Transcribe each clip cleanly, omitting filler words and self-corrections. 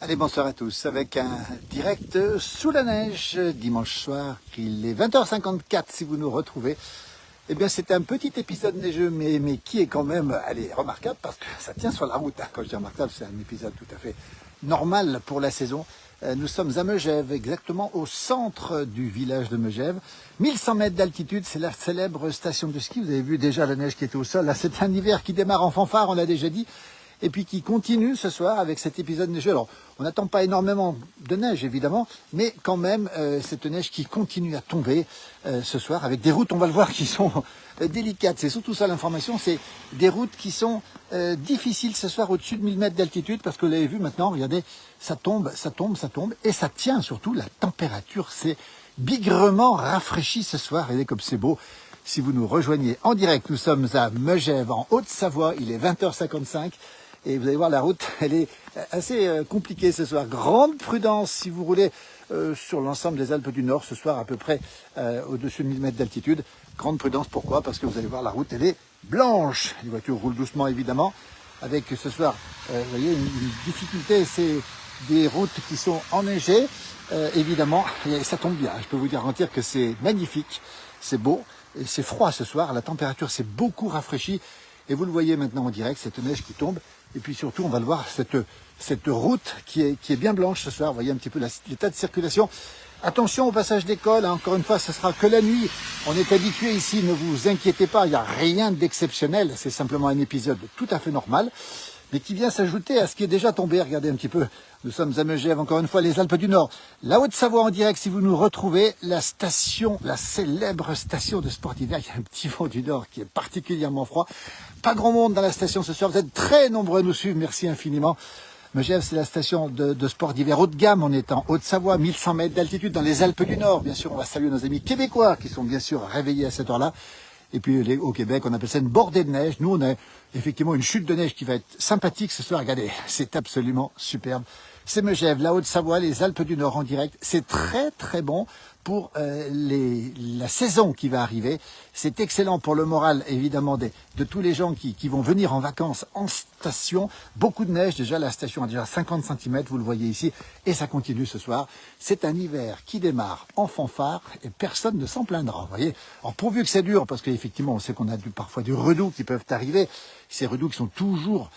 Allez, bonsoir à tous, avec un direct sous la neige, dimanche soir, il est 20h54 si vous nous retrouvez. Eh bien, c'est un petit épisode neigeux, mais qui est quand même, allez, remarquable, parce que ça tient sur la route. Quand je dis remarquable, c'est un épisode tout à fait normal pour la saison. Nous sommes à Megève, exactement au centre du village de Megève. 1100 mètres d'altitude, c'est la célèbre station de ski. Vous avez vu déjà la neige qui était au sol. Là, c'est un hiver qui démarre en fanfare, on l'a déjà dit. Et puis qui continue ce soir avec cet épisode neigeux. Alors, on n'attend pas énormément de neige, évidemment, mais quand même, cette neige qui continue à tomber ce soir, avec des routes, on va le voir, qui sont délicates. C'est surtout ça l'information, c'est des routes qui sont difficiles ce soir au-dessus de 1000 mètres d'altitude, parce que vous l'avez vu maintenant, regardez, ça tombe, et ça tient surtout, la température s'est bigrement rafraîchie ce soir. Regardez comme c'est beau. Si vous nous rejoignez en direct, nous sommes à Megève, en Haute-Savoie, il est 20h55. Et vous allez voir, la route, elle est assez compliquée ce soir. Grande prudence si vous roulez sur l'ensemble des Alpes du Nord ce soir, à peu près au-dessus de 1000 mètres d'altitude. Grande prudence, pourquoi? Parce que vous allez voir, la route, elle est blanche. Les voitures roulent doucement, évidemment. Avec ce soir, vous voyez, une difficulté, c'est des routes qui sont enneigées. Évidemment, et ça tombe bien. Je peux vous garantir que c'est magnifique, c'est beau. Et c'est froid ce soir. La température s'est beaucoup rafraîchie. Et vous le voyez maintenant en direct, cette neige qui tombe. Et puis surtout, on va le voir, cette route qui est bien blanche ce soir. Vous voyez un petit peu l'état de circulation. Attention au passage d'école, hein. Encore une fois, ce sera que la nuit. On est habitué ici, ne vous inquiétez pas, il n'y a rien d'exceptionnel. C'est simplement un épisode tout à fait normal, mais qui vient s'ajouter à ce qui est déjà tombé. Regardez un petit peu, nous sommes à Megève, encore une fois, les Alpes du Nord. La Haute-Savoie en direct, si vous nous retrouvez, la station, la célèbre station de sport d'hiver. Il y a un petit vent du Nord qui est particulièrement froid. Pas grand monde dans la station ce soir, vous êtes très nombreux à nous suivre, merci infiniment. Megève, c'est la station de sport d'hiver haut de gamme. On est en Haute-Savoie, 1100 mètres d'altitude dans les Alpes du Nord. Bien sûr, on va saluer nos amis québécois qui sont bien sûr réveillés à cette heure-là. Et puis au Québec, on appelle ça une bordée de neige. Nous, on a effectivement une chute de neige qui va être sympathique ce soir. Regardez, c'est absolument superbe. C'est Megève, la Haute-Savoie, les Alpes du Nord en direct. C'est très très bon pour la saison qui va arriver. C'est excellent pour le moral, évidemment, de tous les gens qui vont venir en vacances en station. Beaucoup de neige, déjà la station a déjà 50 cm, vous le voyez ici, et ça continue ce soir. C'est un hiver qui démarre en fanfare et personne ne s'en plaindra, vous voyez. Alors pourvu que ça dure, parce qu'effectivement, on sait qu'on a parfois des redoux qui peuvent arriver. Ces redoux qui sont toujours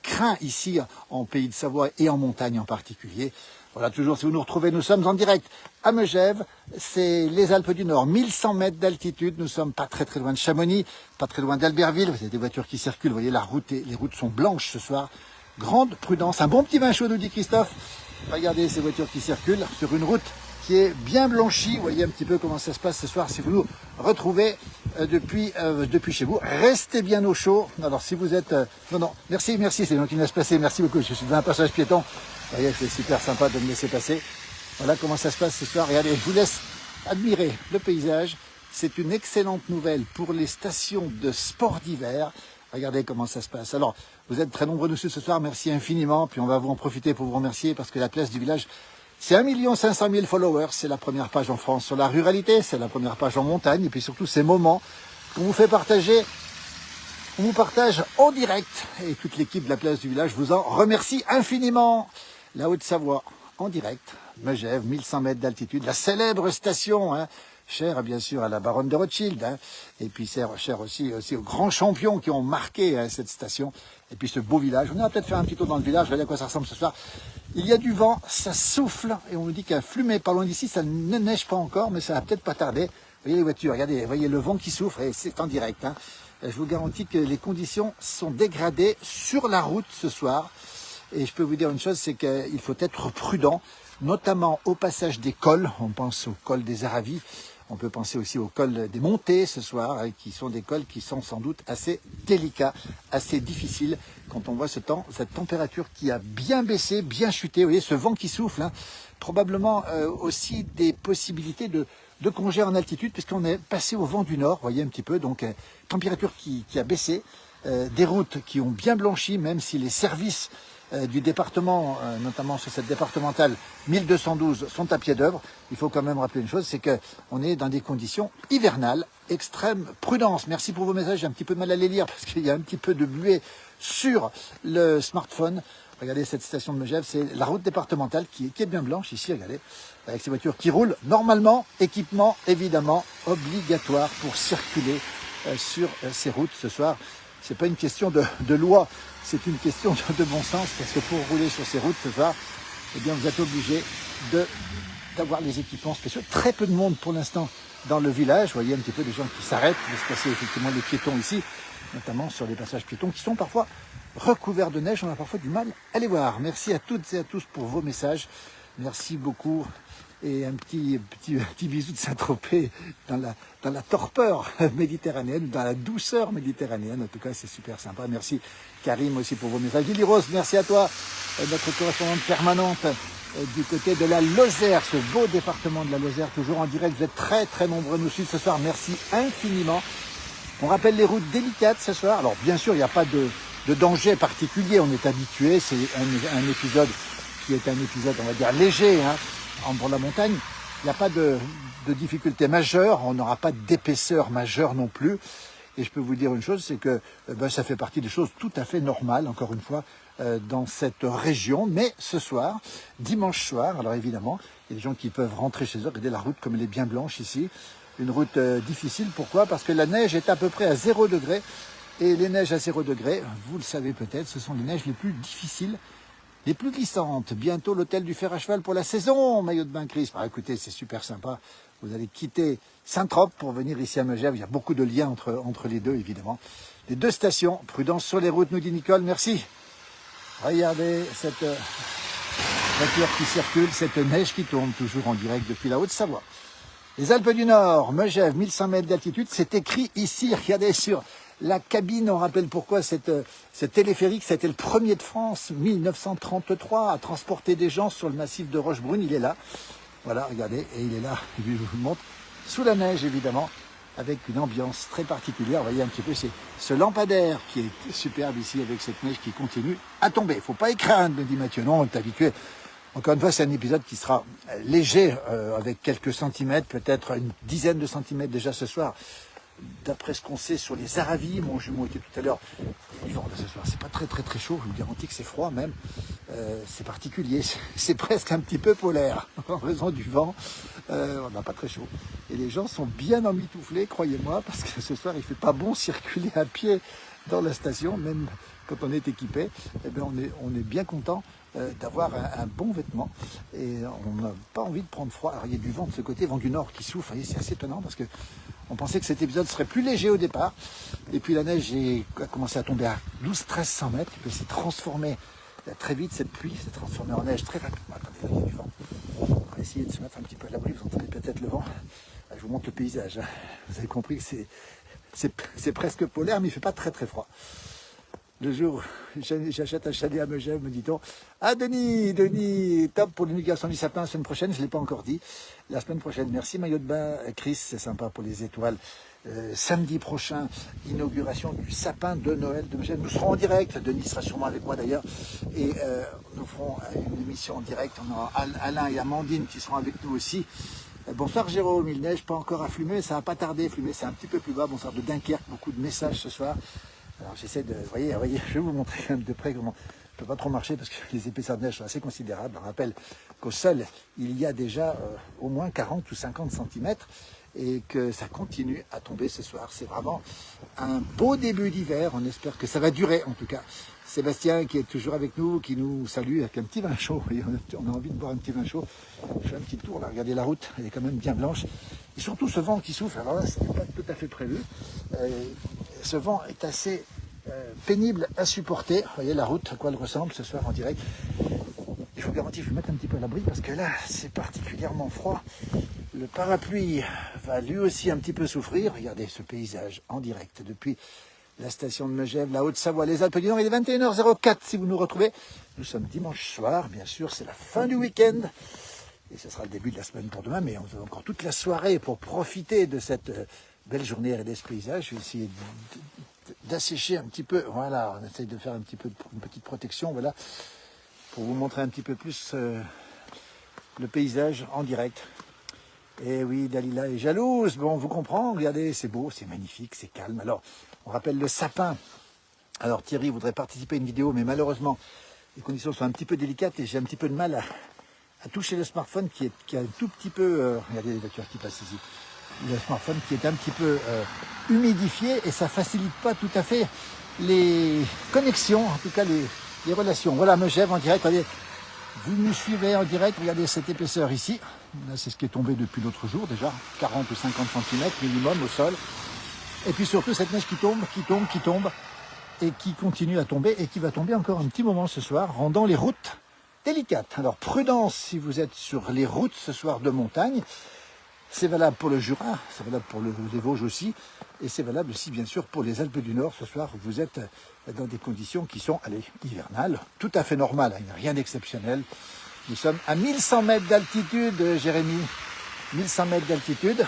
craints ici en Pays de Savoie et en montagne en particulier. Voilà, toujours, si vous nous retrouvez, nous sommes en direct à Megève, c'est les Alpes du Nord, 1100 mètres d'altitude, nous sommes pas très loin de Chamonix, pas très loin d'Albertville, vous avez des voitures qui circulent, vous voyez, les routes sont blanches ce soir, grande prudence, un bon petit vin chaud, nous dit Christophe, regardez ces voitures qui circulent sur une route qui est bien blanchie, vous voyez un petit peu comment ça se passe ce soir, si vous nous retrouvez depuis chez vous, restez bien au chaud, alors si vous êtes, merci, c'est donc qui me laisse passer, merci beaucoup, je suis devant un passage piéton. Vous voyez, c'est super sympa de me laisser passer. Voilà comment ça se passe ce soir. Et allez, je vous laisse admirer le paysage. C'est une excellente nouvelle pour les stations de sport d'hiver. Regardez comment ça se passe. Alors, vous êtes très nombreux dessus ce soir. Merci infiniment. Puis on va vous en profiter pour vous remercier parce que la place du village, c'est 1 500 000 followers. C'est la première page en France sur la ruralité. C'est la première page en montagne. Et puis surtout, ces moments qu'on vous fait partager. On vous partage en direct. Et toute l'équipe de la place du village vous en remercie infiniment. La Haute-Savoie, en direct, Megève, 1100 mètres d'altitude, la célèbre station, hein, chère bien sûr à la baronne de Rothschild, hein, et puis chère aussi aux grands champions qui ont marqué cette station, et puis ce beau village. On ira peut-être faire un petit tour dans le village, regardez à quoi ça ressemble ce soir. Il y a du vent, ça souffle, et on nous dit qu'un fumée pas loin d'ici, ça ne neige pas encore, mais ça va peut-être pas tarder. Vous voyez les voitures, regardez, vous voyez le vent qui souffle, et c'est en direct. Hein. Je vous garantis que les conditions sont dégradées sur la route ce soir. Et je peux vous dire une chose, c'est qu'il faut être prudent, notamment au passage des cols. On pense au col des Aravis, on peut penser aussi au col des Montées ce soir, qui sont des cols qui sont sans doute assez délicats, assez difficiles, quand on voit cette température qui a bien baissé, bien chuté. Vous voyez, ce vent qui souffle, hein, probablement aussi des possibilités de congé en altitude, puisqu'on est passé au vent du nord, vous voyez un petit peu, donc température qui a baissé, des routes qui ont bien blanchi, même si les services du département, notamment sur cette départementale 1212, sont à pied d'œuvre. Il faut quand même rappeler une chose, c'est qu'on est dans des conditions hivernales, extrême prudence. Merci pour vos messages, j'ai un petit peu de mal à les lire parce qu'il y a un petit peu de buée sur le smartphone. Regardez cette station de Megève, c'est la route départementale qui est bien blanche ici, regardez, avec ces voitures qui roulent. Normalement, équipement évidemment obligatoire pour circuler sur ces routes ce soir. C'est pas une question de loi, c'est une question de bon sens, parce que pour rouler sur ces routes ce soir, eh bien vous êtes obligé d'avoir les équipements spéciaux. Très peu de monde pour l'instant dans le village. Vous voyez un petit peu des gens qui s'arrêtent, qui laissent passer effectivement les piétons ici, notamment sur les passages piétons qui sont parfois recouverts de neige. On a parfois du mal à les voir. Merci à toutes et à tous pour vos messages. Merci beaucoup. Et un petit bisou de Saint-Tropez dans la torpeur méditerranéenne, dans la douceur méditerranéenne. En tout cas, c'est super sympa. Merci Karim aussi pour vos messages. Lily Rose, merci à toi, notre correspondante permanente du côté de la Lozère, ce beau département de la Lozère, toujours en direct. Vous êtes très très nombreux à nous suivre ce soir. Merci infiniment. On rappelle les routes délicates ce soir. Alors bien sûr, il n'y a pas de danger particulier. On est habitué. C'est un épisode qui est un épisode, on va dire, léger, hein. Pour la montagne, il n'y a pas de difficulté majeure, on n'aura pas d'épaisseur majeure non plus. Et je peux vous dire une chose, c'est que ça fait partie des choses tout à fait normales, encore une fois, dans cette région. Mais ce soir, dimanche soir, alors évidemment, il y a des gens qui peuvent rentrer chez eux. Regardez la route comme elle est bien blanche ici. Une route difficile, pourquoi? Parce que la neige est à peu près à 0 degré. Et les neiges à 0 degré, vous le savez peut-être, ce sont les neiges les plus difficiles, les plus glissantes. Bientôt l'hôtel du fer à cheval pour la saison, maillot de bain Chris. Ah, écoutez, c'est super sympa. Vous allez quitter Saint-Trope pour venir ici à Megève. Il y a beaucoup de liens entre les deux, évidemment. Les deux stations. Prudence sur les routes, nous dit Nicole. Merci. Regardez cette voiture qui circule, cette neige qui tombe toujours en direct depuis la Haute-Savoie. Les Alpes du Nord, Megève, 1100 mètres d'altitude. C'est écrit ici, regardez sur la cabine, on rappelle pourquoi cet téléphérique, c'était le premier de France, 1933, à transporter des gens sur le massif de Rochebrune. Il est là, voilà, regardez, et il est là, je vous le montre, sous la neige évidemment, avec une ambiance très particulière. Vous voyez un petit peu ce lampadaire qui est superbe ici, avec cette neige qui continue à tomber. Il ne faut pas y craindre, me dit Mathieu, non, on est habitué. Encore une fois, c'est un épisode qui sera léger, avec quelques centimètres, peut-être une dizaine de centimètres déjà ce soir. D'après ce qu'on sait sur les Aravis, mon jumeau était tout à l'heure, il y a du vent ce soir, c'est pas très chaud, je vous garantis que c'est froid même, c'est particulier, c'est presque un petit peu polaire, en raison du vent, on n'a pas très chaud. Et les gens sont bien emmitouflés, croyez-moi, parce que ce soir il fait pas bon circuler à pied dans la station, même quand on est équipé, eh bien on est bien content d'avoir un bon vêtement et on n'a pas envie de prendre froid. Alors il y a du vent de ce côté, vent du nord qui souffle, vous voyez, c'est assez étonnant parce que on pensait que cet épisode serait plus léger au départ, et puis la neige a commencé à tomber à 1200-1300 mètres, et puis s'est transformée très vite, cette pluie s'est transformée en neige très rapidement. Attendez, il y a du vent. On va essayer de se mettre un petit peu à l'abri, vous entendez peut-être le vent. Je vous montre le paysage, hein. Vous avez compris que c'est presque polaire, mais il ne fait pas très froid. Le jour où j'achète un chalet à Megève, me dit-on, ah Denis, top pour l'inauguration du sapin la semaine prochaine, je ne l'ai pas encore dit, la semaine prochaine, merci maillot de bain, Chris, c'est sympa pour les étoiles. Samedi prochain, inauguration du sapin de Noël de Megève. Nous serons en direct, Denis sera sûrement avec moi d'ailleurs, et nous ferons une émission en direct, on aura Alain et Amandine qui seront avec nous aussi. Bonsoir Jérôme, il neige pas encore à Flumet, ça va pas tarder, Flumet c'est un petit peu plus bas, bonsoir de Dunkerque, beaucoup de messages ce soir. Alors j'essaie de, vous voyez, je vais vous montrer quand même de près comment, je ne peux pas trop marcher parce que les épaisseurs de neige sont assez considérables. On rappelle qu'au sol, il y a déjà au moins 40 ou 50 cm et que ça continue à tomber ce soir. C'est vraiment un beau début d'hiver, on espère que ça va durer en tout cas. Sébastien qui est toujours avec nous, qui nous salue avec un petit vin chaud. Vous voyez, on a envie de boire un petit vin chaud. Je fais un petit tour là, regardez la route, elle est quand même bien blanche. Et surtout ce vent qui souffle, alors là, ce n'est pas tout à fait prévu. Ce vent est assez pénible à supporter. Vous voyez la route, à quoi elle ressemble ce soir en direct. Je vous garantis, je vais mettre un petit peu à l'abri parce que là, c'est particulièrement froid. Le parapluie va lui aussi un petit peu souffrir. Regardez ce paysage en direct depuis la station de Megève, la Haute-Savoie, les Alpes du Nord. Il est 21h04 si vous nous retrouvez. Nous sommes dimanche soir, bien sûr, c'est la fin du week-end. Et ce sera le début de la semaine pour demain, mais on a encore toute la soirée pour profiter de cette belle journée et de ce paysage. Je vais essayer d'assécher un petit peu. Voilà, on essaye de faire un petit peu une petite protection, voilà, pour vous montrer un petit peu plus le paysage en direct. Et oui, Dalila est jalouse. Bon, on vous comprend. Regardez, c'est beau, c'est magnifique, c'est calme. Alors, on rappelle le sapin. Alors, Thierry voudrait participer à une vidéo, mais malheureusement, les conditions sont un petit peu délicates et j'ai un petit peu de mal à toucher le smartphone qui est un tout petit peu... regardez les voitures qui passent ici. Le smartphone qui est un petit peu humidifié et ça facilite pas tout à fait les connexions, en tout cas les relations. Voilà Megève en direct, regardez, vous nous suivez en direct, regardez cette épaisseur ici. Là c'est ce qui est tombé depuis l'autre jour déjà, 40 ou 50 cm minimum au sol. Et puis surtout cette neige qui tombe, et qui continue à tomber et qui va tomber encore un petit moment ce soir, rendant les routes délicates. Alors prudence si vous êtes sur les routes ce soir de montagne. C'est valable pour le Jura, c'est valable pour les Vosges aussi, et c'est valable aussi bien sûr pour les Alpes du Nord. Ce soir, vous êtes dans des conditions qui sont, allez, hivernales, tout à fait normales, il n'y a rien d'exceptionnel. Nous sommes à 1100 mètres d'altitude, Jérémy, 1100 mètres d'altitude,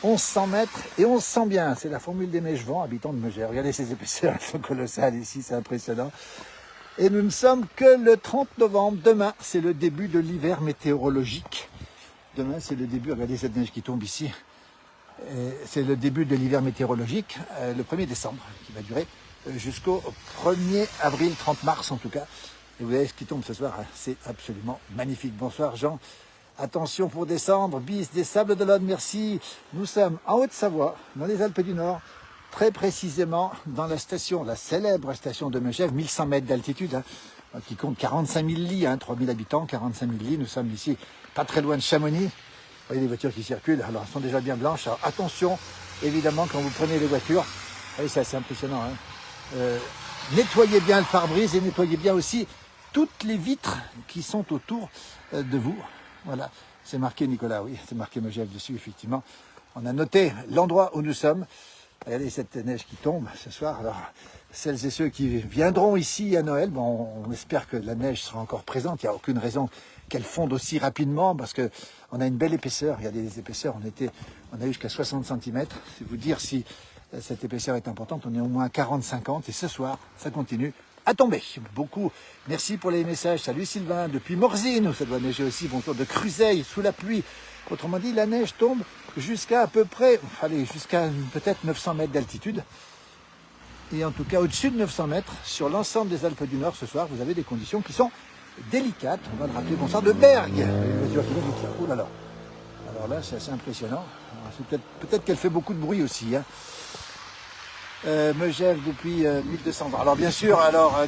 1100 mètres, et on se sent bien, c'est la formule des Mègevents, habitants de Megève. Regardez ces épaisseurs, elles sont colossales ici, c'est impressionnant. Et nous ne sommes que le 30 novembre, demain, c'est le début de l'hiver météorologique. Demain, c'est le début, regardez cette neige qui tombe ici, c'est le début de l'hiver météorologique, le 1er décembre, qui va durer jusqu'au 1er avril, 30 mars en tout cas. Et vous voyez ce qui tombe ce soir, c'est absolument magnifique. Bonsoir Jean, attention pour descendre, bis des Sables d'Olonne, merci. Nous sommes en Haute-Savoie, dans les Alpes du Nord, très précisément dans la station, la célèbre station de Megève, 1100 mètres d'altitude, qui compte 45 000 lits, 3 000 habitants, 45 000 lits. Nous sommes ici, pas très loin de Chamonix. Vous voyez les voitures qui circulent, alors elles sont déjà bien blanches. Alors attention, évidemment, quand vous prenez les voitures, vous voyez, c'est assez impressionnant. Nettoyez bien le pare-brise et nettoyez bien aussi toutes les vitres qui sont autour de vous. Voilà, c'est marqué Nicolas, oui, c'est marqué Megève dessus, effectivement. On a noté l'endroit où nous sommes. Regardez cette neige qui tombe ce soir. Alors, celles et ceux qui viendront ici à Noël, bon, on espère que la neige sera encore présente. Il n'y a aucune raison qu'elle fonde aussi rapidement parce qu'on a une belle épaisseur. Regardez les épaisseurs, on a eu jusqu'à 60 cm. C'est vous dire si cette épaisseur est importante. On est au moins à 40-50 et ce soir, ça continue à tomber. Beaucoup. Merci pour les messages. Salut Sylvain, depuis Morzine, où ça doit neiger aussi. Bonjour de Cruzeil, sous la pluie. Autrement dit, la neige tombe jusqu'à à peu près, allez, jusqu'à peut-être 900 mètres d'altitude. Et en tout cas, au-dessus de 900 mètres, sur l'ensemble des Alpes du Nord, ce soir, vous avez des conditions qui sont délicates. On va le rappeler, bonsoir de Bergue. Oh là là. Alors là, c'est assez impressionnant. Peut-être qu'elle fait beaucoup de bruit aussi. Megève depuis 1200 ans. Alors bien sûr,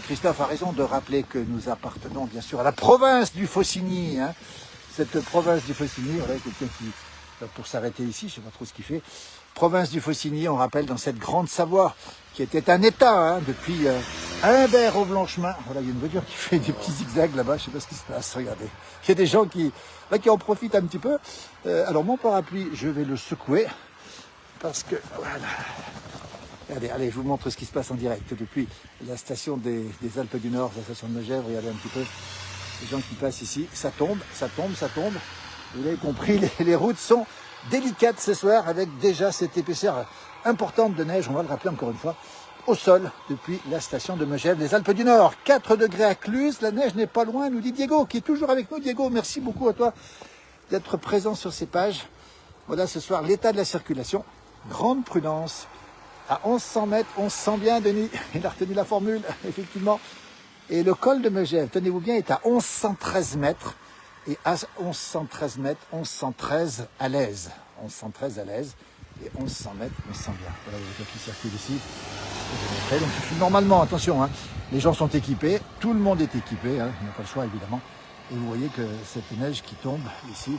Christophe a raison de rappeler que nous appartenons bien sûr à la province du Faucigny. Cette province du Faucigny, voilà, quelqu'un qui, pour s'arrêter ici, je ne sais pas trop ce qu'il fait. Province du Faucigny, on rappelle, dans cette grande Savoie, qui était un État, depuis Humbert au Blanchemin. Voilà, il y a une voiture qui fait des petits zigzags là-bas, je ne sais pas ce qui se passe, regardez. Il y a des gens qui en profitent un petit peu. Alors mon parapluie, je vais le secouer, parce que, voilà. Regardez, allez, je vous montre ce qui se passe en direct depuis la station des Alpes du Nord, la station de Megève. Regardez un petit peu les gens qui passent ici. Ça tombe, ça tombe, ça tombe. Vous avez compris, les routes sont délicates ce soir avec déjà cette épaisseur importante de neige, on va le rappeler encore une fois, au sol depuis la station de Megève, les Alpes du Nord. 4 degrés à Cluse, la neige n'est pas loin, nous dit Diego, qui est toujours avec nous. Diego, merci beaucoup à toi d'être présent sur ces pages. Voilà ce soir l'état de la circulation. Grande prudence. À 1100 mètres, on se sent bien, Denis. Il a retenu la formule, effectivement. Et le col de Megève, tenez-vous bien, est à 1113 mètres. Et à 1113 mètres, 1113 à l'aise. 1113 à l'aise. Et 1100 mètres, on se sent bien. Voilà les voitures qui circulent ici. Donc, normalement, attention, les gens sont équipés. Tout le monde est équipé. Il n'y a pas le choix, évidemment. Et vous voyez que cette neige qui tombe ici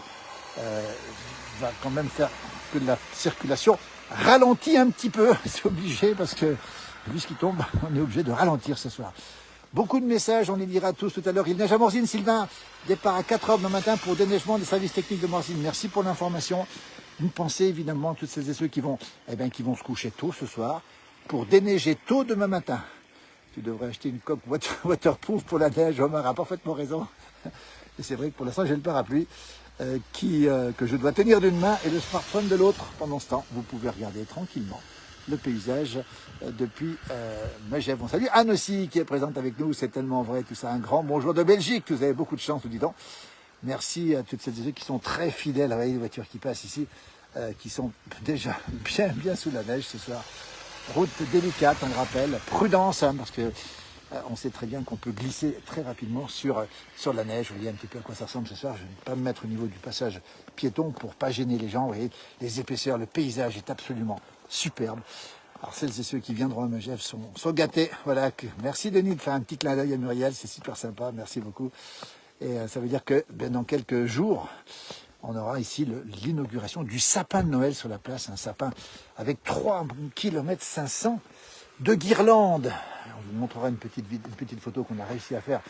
va quand même faire que la circulation ralentit un petit peu. C'est obligé parce que, vu ce qui tombe, on est obligé de ralentir ce soir. Beaucoup de messages, on les lira tous tout à l'heure. Il neige à Morzine, Sylvain. Départ à 4 h demain matin pour déneigement des services techniques de Morzine. Merci pour l'information. Une pensée évidemment à toutes celles et ceux qui vont se coucher tôt ce soir pour déneiger tôt demain matin. Tu devrais acheter une coque waterproof pour la neige. Omar a parfaitement raison. Et c'est vrai que pour l'instant, j'ai le parapluie que je dois tenir d'une main et le smartphone de l'autre. Pendant ce temps, vous pouvez regarder tranquillement le paysage depuis Megève. On salue Anne aussi qui est présente avec nous, c'est tellement vrai, tout ça. Un grand bonjour de Belgique, vous avez beaucoup de chance, vous dis donc. Merci à toutes celles et ceux qui sont très fidèles, vous voyez les voitures qui passent ici, qui sont déjà bien sous la neige ce soir. Route délicate, on le rappelle, prudence, parce que on sait très bien qu'on peut glisser très rapidement sur la neige. Vous voyez un petit peu à quoi ça ressemble ce soir. Je ne vais pas me mettre au niveau du passage piéton pour pas gêner les gens. Vous voyez, les épaisseurs, le paysage est absolument superbe. Alors celles et ceux qui viendront à Megève sont gâtés. Voilà. Merci Denis de faire un petit clin d'œil à Muriel, c'est super sympa. Merci beaucoup. Et ça veut dire que dans quelques jours, on aura ici l'inauguration du sapin de Noël sur la place. Un sapin avec 3,5 km de guirlandes. On vous montrera une petite photo qu'on a réussi à faire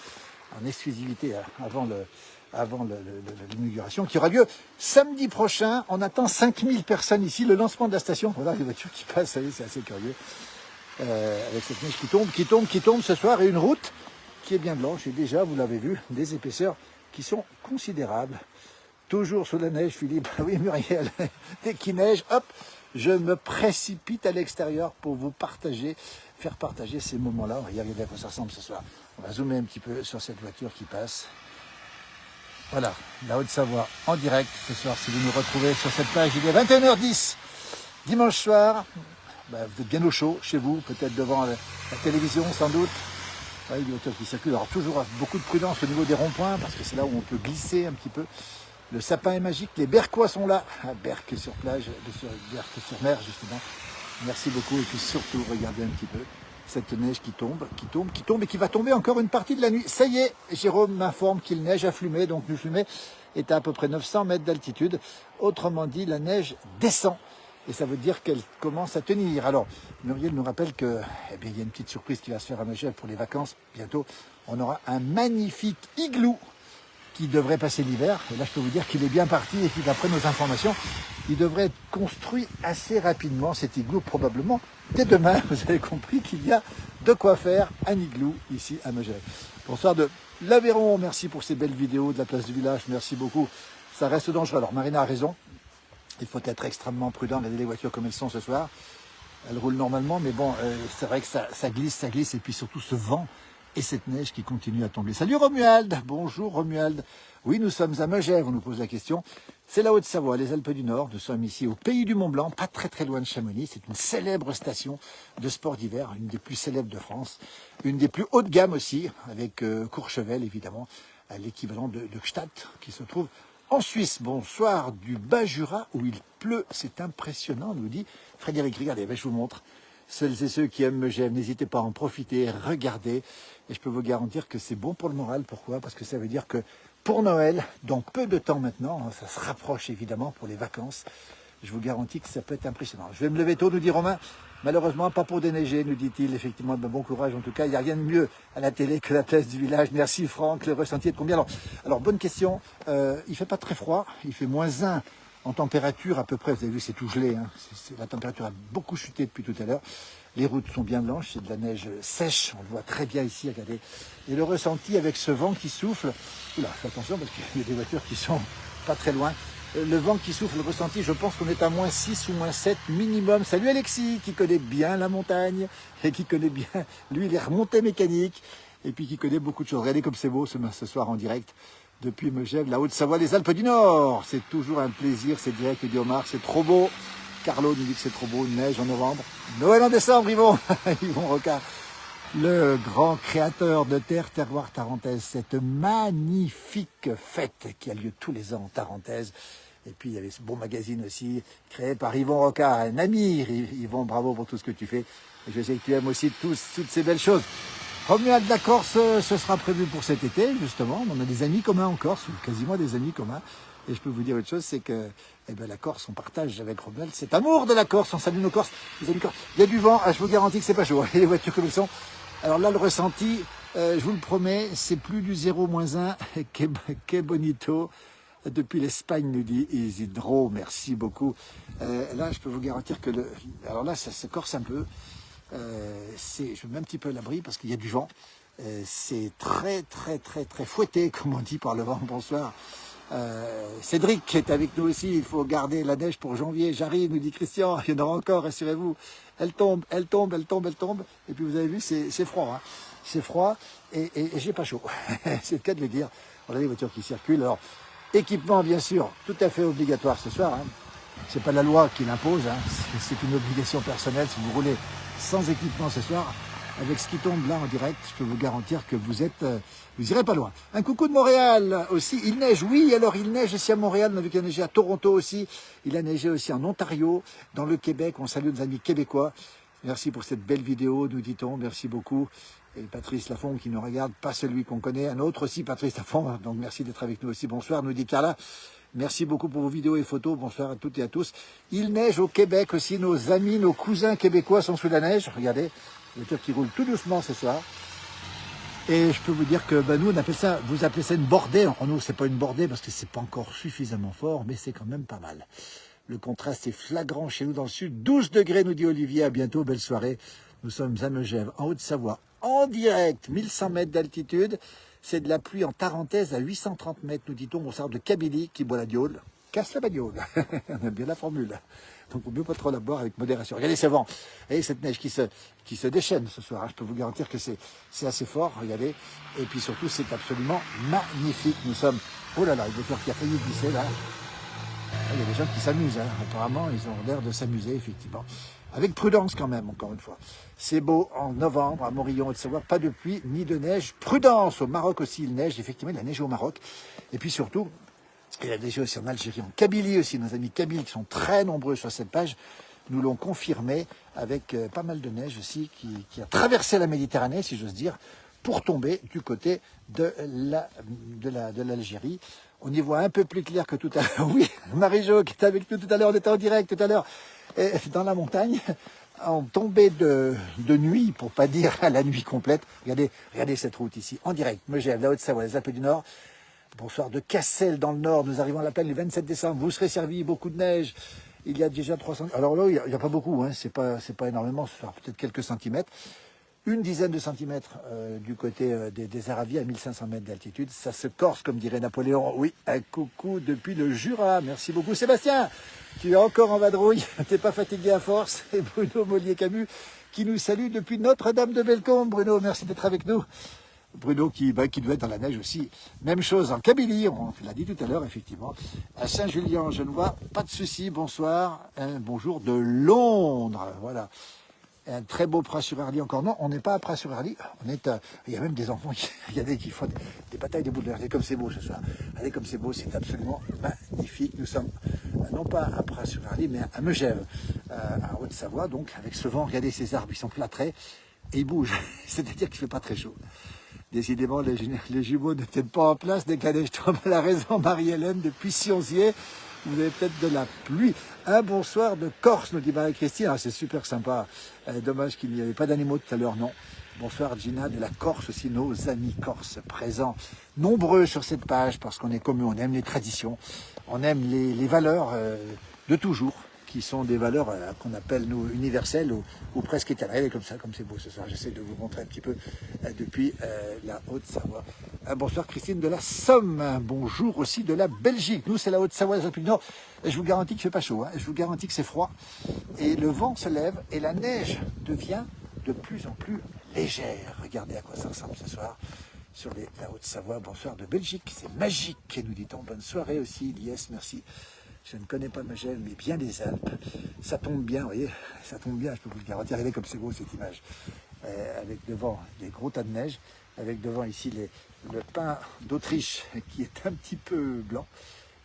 en exclusivité avant l'inauguration, qui aura lieu samedi prochain. On attend 5000 personnes ici. Le lancement de la station, voilà les voitures qui passent, c'est assez curieux. Avec cette neige qui tombe ce soir, et une route qui est bien blanche. Et déjà, vous l'avez vu, des épaisseurs qui sont considérables. Toujours sous la neige, Philippe. Ah oui, Muriel. Dès qu'il neige, hop, je me précipite à l'extérieur pour vous faire partager ces moments-là. Regardez à quoi ça ressemble ce soir. On va zoomer un petit peu sur cette voiture qui passe. Voilà, la Haute-Savoie en direct ce soir. Si vous nous retrouvez sur cette page, il est 21h10, dimanche soir. Vous êtes bien au chaud chez vous, peut-être devant la télévision sans doute. Oui, des voitures qui circulent. Alors toujours beaucoup de prudence au niveau des ronds-points, parce que c'est là où on peut glisser un petit peu. Le sapin est magique, les Berquois sont là. Berck sur plage, Berck sur mer justement. Merci beaucoup, et puis surtout, regardez un petit peu cette neige qui tombe, et qui va tomber encore une partie de la nuit. Ça y est, Jérôme m'informe qu'il neige à Flumet, donc Flumet est à peu près 900 mètres d'altitude. Autrement dit, la neige descend, et ça veut dire qu'elle commence à tenir. Alors, Muriel nous rappelle que, il y a une petite surprise qui va se faire à Megève pour les vacances. Bientôt, on aura un magnifique igloo qui devrait passer l'hiver. Et là, je peux vous dire qu'il est bien parti, et puis d'après nos informations, il devrait être construit assez rapidement, cet igloo, probablement dès demain. Vous avez compris qu'il y a de quoi faire un igloo ici à Megève. Bonsoir de l'Aveyron, merci pour ces belles vidéos de la place du village, merci beaucoup. Ça reste dangereux. Alors Marina a raison, il faut être extrêmement prudent. Regardez les voitures comme elles sont ce soir. Elles roulent normalement, mais bon, c'est vrai que ça glisse, et puis surtout ce vent et cette neige qui continue à tomber. Salut Romuald, bonjour Romuald. Oui, nous sommes à Megève, on nous pose la question. C'est la Haute-Savoie, les Alpes du Nord. Nous sommes ici au pays du Mont-Blanc, pas très loin de Chamonix. C'est une célèbre station de sport d'hiver, une des plus célèbres de France, une des plus haut de gamme aussi, avec Courchevel évidemment, à l'équivalent de Gstaad, qui se trouve en Suisse. Bonsoir du Bas-Jura où il pleut, c'est impressionnant, nous dit Frédéric. Regardez, je vous montre. Celles et ceux qui aiment Megève, n'hésitez pas à en profiter, regardez. Et je peux vous garantir que c'est bon pour le moral. Pourquoi? Parce que ça veut dire que pour Noël, dans peu de temps maintenant, ça se rapproche évidemment pour les vacances, je vous garantis que ça peut être impressionnant. Je vais me lever tôt, nous dit Romain. Malheureusement, pas pour déneiger, nous dit-il. Effectivement, bon courage. En tout cas, il n'y a rien de mieux à la télé que la place du village. Merci Franck. Le ressenti est de combien? Alors, bonne question. Il ne fait pas très froid. Il fait -1 en température à peu près. Vous avez vu, c'est tout gelé. La température a beaucoup chuté depuis tout à l'heure. Les routes sont bien blanches, c'est de la neige sèche, on le voit très bien ici, regardez. Et le ressenti avec ce vent qui souffle, oula, fais attention parce qu'il y a des voitures qui sont pas très loin. Le vent qui souffle, le ressenti, je pense qu'on est à -6 ou -7 minimum. Salut Alexis, qui connaît bien la montagne, et qui connaît bien, lui, les remontées mécaniques, et puis qui connaît beaucoup de choses. Regardez comme c'est beau ce soir en direct, depuis Megève, la Haute-Savoie, les Alpes du Nord. C'est toujours un plaisir, c'est direct, dit Omar, c'est trop beau. Carlo nous dit que c'est trop beau, une neige en novembre. Noël en décembre, Yvon Rocard, le grand créateur de Terre, Terroir Tarentaise, cette magnifique fête qui a lieu tous les ans en Tarentaise. Et puis il y avait ce beau magazine aussi, créé par Yvon Rocard, un ami. Yvon, bravo pour tout ce que tu fais. Et je sais que tu aimes aussi toutes ces belles choses. Romuald de la Corse, ce sera prévu pour cet été, justement. On a des amis communs en Corse, ou quasiment des amis communs. Et je peux vous dire une chose, c'est que la Corse, on partage avec Romuald cet amour de la Corse. On salue nos Corses, les amis Corse. Il y a du vent, je vous garantis que c'est pas chaud. Et les voitures comme elles sont. Alors là, le ressenti, je vous le promets, c'est plus du 0-1. Que bonito. Depuis l'Espagne, nous dit Isidro. Merci beaucoup. Là, je peux vous garantir que alors là, ça se corse un peu. Je me mets un petit peu à l'abri parce qu'il y a du vent. C'est très fouetté, comme on dit par le vent. Bonsoir. Cédric est avec nous aussi, il faut garder la neige pour janvier. J'arrive, nous dit Christian, il y en aura encore, rassurez-vous. Elle tombe. Et puis vous avez vu, c'est froid. Hein. C'est froid et j'ai pas chaud. C'est le cas de le dire. On a des voitures qui circulent. Alors, équipement, bien sûr, tout à fait obligatoire ce soir. Hein. C'est pas la loi qui l'impose, hein. C'est une obligation personnelle. Si vous roulez sans équipement ce soir, avec ce qui tombe là en direct, je peux vous garantir que vous irez pas loin. Un coucou de Montréal aussi, il neige, oui, alors il neige ici à Montréal, on a vu qu'il a neigé à Toronto aussi, il a neigé aussi en Ontario, dans le Québec, on salue nos amis québécois. Merci pour cette belle vidéo, nous dit-on, merci beaucoup. Et Patrice Lafont qui nous regarde, pas celui qu'on connaît, un autre aussi, Patrice Lafont, donc merci d'être avec nous aussi, bonsoir, nous dit Carla. Merci beaucoup pour vos vidéos et photos. Bonsoir à toutes et à tous. Il neige au Québec aussi. Nos amis, nos cousins québécois sont sous la neige. Regardez, les voitures qui roulent tout doucement ce soir. Et je peux vous dire que nous, on appelle ça, vous appelez ça une bordée. Alors nous, c'est pas une bordée parce que c'est pas encore suffisamment fort, mais c'est quand même pas mal. Le contraste est flagrant chez nous dans le sud. 12 degrés, nous dit Olivier. À bientôt, belle soirée. Nous sommes à Megève, en Haute-Savoie, en direct, 1100 mètres d'altitude. C'est de la pluie en Tarentaise à 830 mètres, nous dit-on. On sort de Kabylie qui boit la diole. Casse la bagnole. On aime bien la formule. Donc, il ne faut mieux pas trop la boire avec modération. Regardez ce vent. Et cette neige qui se déchaîne ce soir. Je peux vous garantir que c'est assez fort. Regardez. Et puis surtout, c'est absolument magnifique. Nous sommes... Oh là là, une voiture qui a failli glisser là. Il y a des gens qui s'amusent. Apparemment, ils ont l'air de s'amuser, effectivement. Avec prudence quand même, encore une fois. C'est beau en novembre à Morillon, Haute-Savoie, pas de pluie ni de neige. Prudence, au Maroc aussi il neige, effectivement il a neigé au Maroc. Et puis surtout, il a neigé aussi en Algérie, en Kabylie aussi, nos amis kabyles qui sont très nombreux sur cette page, nous l'ont confirmé avec pas mal de neige aussi qui a traversé la Méditerranée, si j'ose dire, pour tomber du côté de l'Algérie. On y voit un peu plus clair que tout à l'heure. Oui, Marie-Jo qui était avec nous tout à l'heure, on était en direct tout à l'heure. Dans la montagne, on tombait de nuit, pour pas dire à la nuit complète. Regardez cette route ici, en direct, Megève, la Haute-Savoie, les Alpes du Nord. Bonsoir de Cassel dans le Nord, nous arrivons à la plaine le 27 décembre, vous serez servis, beaucoup de neige. Il y a déjà 300... Alors là, il n'y a pas beaucoup, hein. C'est pas énormément, ce sera peut-être quelques centimètres. Une dizaine de centimètres du côté des Aravis à 1500 mètres d'altitude. Ça se corse, comme dirait Napoléon. Oui, un coucou depuis le Jura. Merci beaucoup. Sébastien, tu es encore en vadrouille. Tu n'es pas fatigué à force. Et Bruno Mollier-Camus qui nous salue depuis Notre-Dame de Bellecombe. Bruno, merci d'être avec nous. Bruno qui doit être dans la neige aussi. Même chose en Kabylie, on l'a dit tout à l'heure, effectivement. À Saint-Julien, je ne vois pas de souci. Bonsoir. Un bonjour de Londres. Voilà. Un très beau Pras-sur-Arly encore. Non, on n'est pas à Pras-sur-Arly. Il y a même des enfants qui font des batailles de boules de Regardez comme c'est beau ce soir. Regardez comme c'est beau, c'est absolument magnifique. Nous sommes non pas à Pras-sur-Arly, mais à Megève, à Haute-Savoie. Donc avec ce vent, regardez ces arbres, ils sont plâtrés et ils bougent. C'est-à-dire qu'il ne fait pas très chaud. Décidément, les jumeaux ne tiennent pas en place dès que la neige tombe. Elle a raison, Marie-Hélène, depuis Sionzier. Vous avez peut-être de la pluie. Un bonsoir de Corse, nous dit Marie-Christine. Ah, c'est super sympa. Dommage qu'il n'y avait pas d'animaux tout à l'heure, non. Bonsoir Gina de la Corse aussi, nos amis corses présents. Nombreux sur cette page parce qu'on est comme eux, on aime les traditions, on aime les valeurs de toujours, qui sont des valeurs qu'on appelle, nous, universelles ou presque éternelles. Et comme ça, comme c'est beau ce soir, j'essaie de vous montrer un petit peu depuis la Haute-Savoie. Bonsoir Christine de la Somme, bonjour aussi de la Belgique. Nous, c'est la Haute-Savoie, les Alpes du Nord. Et je vous garantis qu'il ne fait pas chaud, hein. Je vous garantis que c'est froid. Et le vent se lève et la neige devient de plus en plus légère. Regardez à quoi ça ressemble ce soir sur la Haute-Savoie. Bonsoir de Belgique, c'est magique. Et nous dit-on bonne soirée aussi, Lies, merci. Je ne connais pas Megève, mais bien les Alpes. Ça tombe bien, vous voyez, ça tombe bien, je peux vous le garantir. Regardez comme c'est beau cette image. Avec devant des gros tas de neige, avec devant ici le pin d'Autriche qui est un petit peu blanc.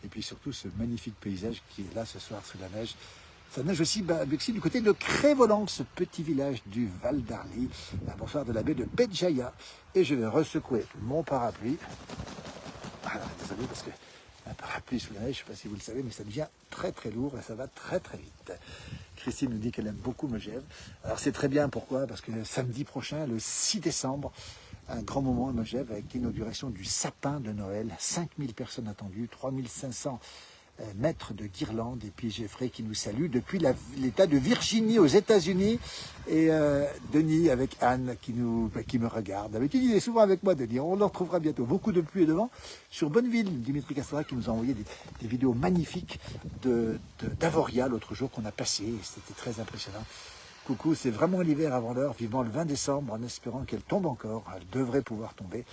Et puis surtout ce magnifique paysage qui est là ce soir sous la neige. Ça neige aussi, du côté de Crévolan, ce petit village du Val d'Arly. Bonsoir de la baie de Béjaïa. Et je vais ressecouer mon parapluie. Voilà, désolé parce que un parapluie sous la neige, je ne sais pas si vous le savez, mais ça devient très très lourd et ça va très très vite. Christine nous dit qu'elle aime beaucoup Megève. Alors c'est très bien, pourquoi? Parce que samedi prochain, le 6 décembre, un grand moment à Megève avec l'inauguration du sapin de Noël. 5000 personnes attendues, 3500 mètres de guirlande. Et puis Geoffrey qui nous salue depuis l'État de Virginie aux États-Unis. Et Denis avec Anne qui me regarde. D'habitude, il est souvent avec moi, Denis. On le retrouvera bientôt. Beaucoup de pluie et de vent sur Bonneville. Dimitri Castara qui nous a envoyé des vidéos magnifiques d'Avoria l'autre jour qu'on a passé. C'était très impressionnant. Coucou, c'est vraiment l'hiver avant l'heure, vivement le 20 décembre, en espérant qu'elle tombe encore. Elle devrait pouvoir tomber.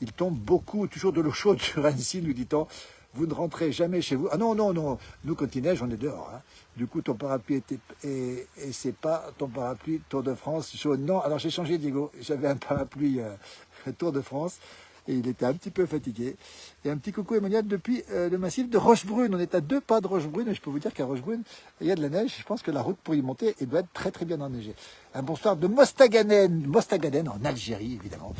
Il tombe beaucoup, toujours de l'eau chaude sur Annecy, nous dit-on. vous ne rentrez jamais chez vous. Ah non, non, non, nous quand il neige, on est dehors. Hein. Du coup, ton parapluie était... Et c'est pas ton parapluie Tour de France jaune. Non, alors j'ai changé, Diego. J'avais un parapluie Tour de France. Et il était un petit peu fatigué. Et un petit coucou Emmanuel depuis le massif de Rochebrune. On est à 2 pas de Rochebrune et je peux vous dire qu'à Rochebrune, il y a de la neige. Je pense que la route pour y monter doit être très très bien enneigée. Un bonsoir de Mostagaden en Algérie évidemment.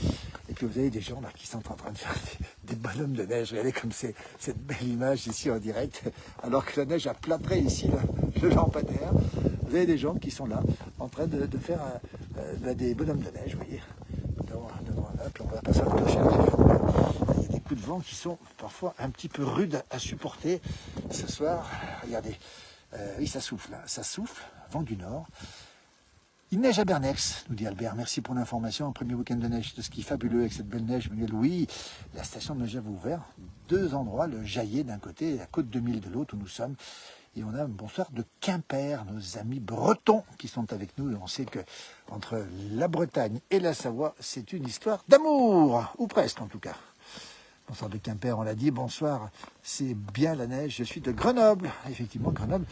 Et puis vous avez des gens là qui sont en train de faire des bonhommes de neige. Regardez comme c'est cette belle image ici en direct. Alors que la neige a plâtré ici le lampadaire. Vous avez des gens qui sont là en train de faire des bonhommes de neige, vous voyez. Puis on va passer à l'autre chaîne. Il y a des coups de vent qui sont parfois un petit peu rudes à supporter. Ce soir, regardez, oui ça souffle, là. Ça souffle, vent du nord. Il neige à Bernex, nous dit Albert. Merci pour l'information. Un premier week-end de neige de ski fabuleux avec cette belle neige. Oui, la station de Megève a ouvert 2 endroits, le Jaillet d'un côté et la côte 2000 de l'autre où nous sommes. Et on a un bonsoir de Quimper, nos amis bretons qui sont avec nous. Et on sait que entre la Bretagne et la Savoie, c'est une histoire d'amour, ou presque en tout cas. Bonsoir de Quimper, on l'a dit. Bonsoir, c'est bien la neige. Je suis de Grenoble, effectivement Grenoble,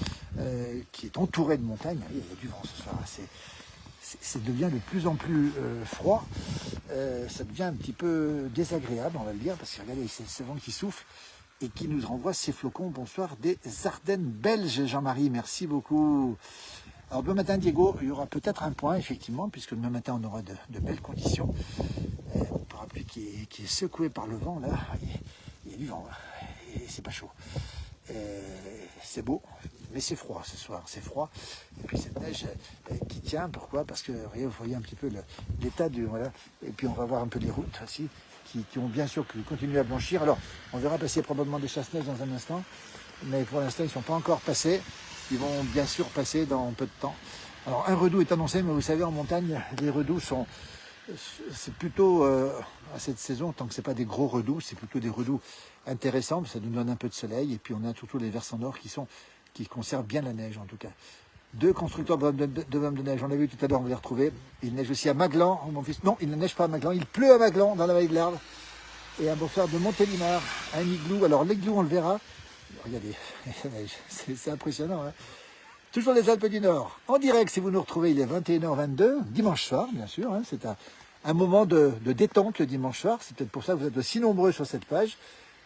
qui est entouré de montagnes. Il y a du vent ce soir. Ça devient de plus en plus froid. Ça devient un petit peu désagréable, on va le dire, parce que regardez, c'est ce vent qui souffle et qui nous renvoie ces flocons. Bonsoir des Ardennes belges, Jean-Marie, merci beaucoup. Alors demain matin, Diego, il y aura peut-être un point, effectivement, puisque demain matin, on aura de belles conditions. Mon parapluie qui est secoué par le vent, là, il y a du vent, là, et c'est pas chaud. C'est beau, mais c'est froid ce soir, c'est froid. Et puis cette neige qui tient, pourquoi? Parce que vous voyez un petit peu l'état du... Voilà. Et puis on va voir un peu les routes aussi, qui ont bien sûr continué à blanchir. Alors, on verra passer probablement des chasse-neige dans un instant, mais pour l'instant, ils ne sont pas encore passés. Ils vont bien sûr passer dans peu de temps. Alors, un redout est annoncé, mais vous savez, en montagne, les redouts sont... C'est plutôt, à cette saison, tant que ce n'est pas des gros redouts, c'est plutôt des redouts intéressants, ça nous donne un peu de soleil, et puis on a surtout les versants nord qui conservent bien la neige, en tout cas. 2 constructeurs de bonhommes de neige, on l'a vu tout à l'heure, on va les retrouver. Il neige aussi à Maglan, mon fils. Non, il ne neige pas à Maglan, il pleut à Maglan, dans la vallée de l'Arve. Et un bonsoir de Montélimar, un igloo. Alors l'igloo, on le verra. Regardez, c'est impressionnant. Hein. Toujours les Alpes du Nord, en direct, si vous nous retrouvez, il est 21h22, dimanche soir, bien sûr. Hein, c'est un moment de détente le dimanche soir. C'est peut-être pour ça que vous êtes aussi nombreux sur cette page.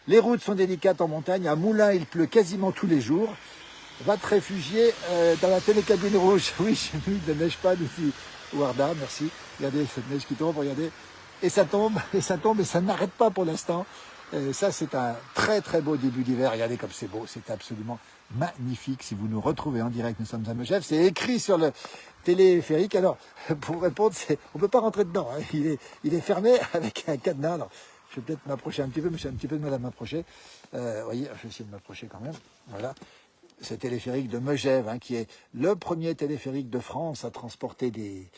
Les routes sont délicates en montagne. À Moulins, il pleut quasiment tous les jours. Va te réfugier dans la télécabine rouge. Oui, chez nous, il ne neige pas, nous dit Warda, merci. Regardez cette neige qui tombe, regardez. Et ça tombe, et ça tombe, et ça n'arrête pas pour l'instant. Ça, c'est un très très beau début d'hiver. Regardez comme c'est beau, c'est absolument magnifique. Si vous nous retrouvez en direct, nous sommes à Megève. C'est écrit sur le téléphérique. Alors, pour répondre, on ne peut pas rentrer dedans. Hein. Il est fermé avec un cadenas. Alors, je vais peut-être m'approcher un petit peu, mais j'ai un petit peu de mal à m'approcher. Vous voyez, je vais essayer de m'approcher quand même. Voilà. Ce téléphérique de Megève, hein, qui est le premier téléphérique de France à transporter des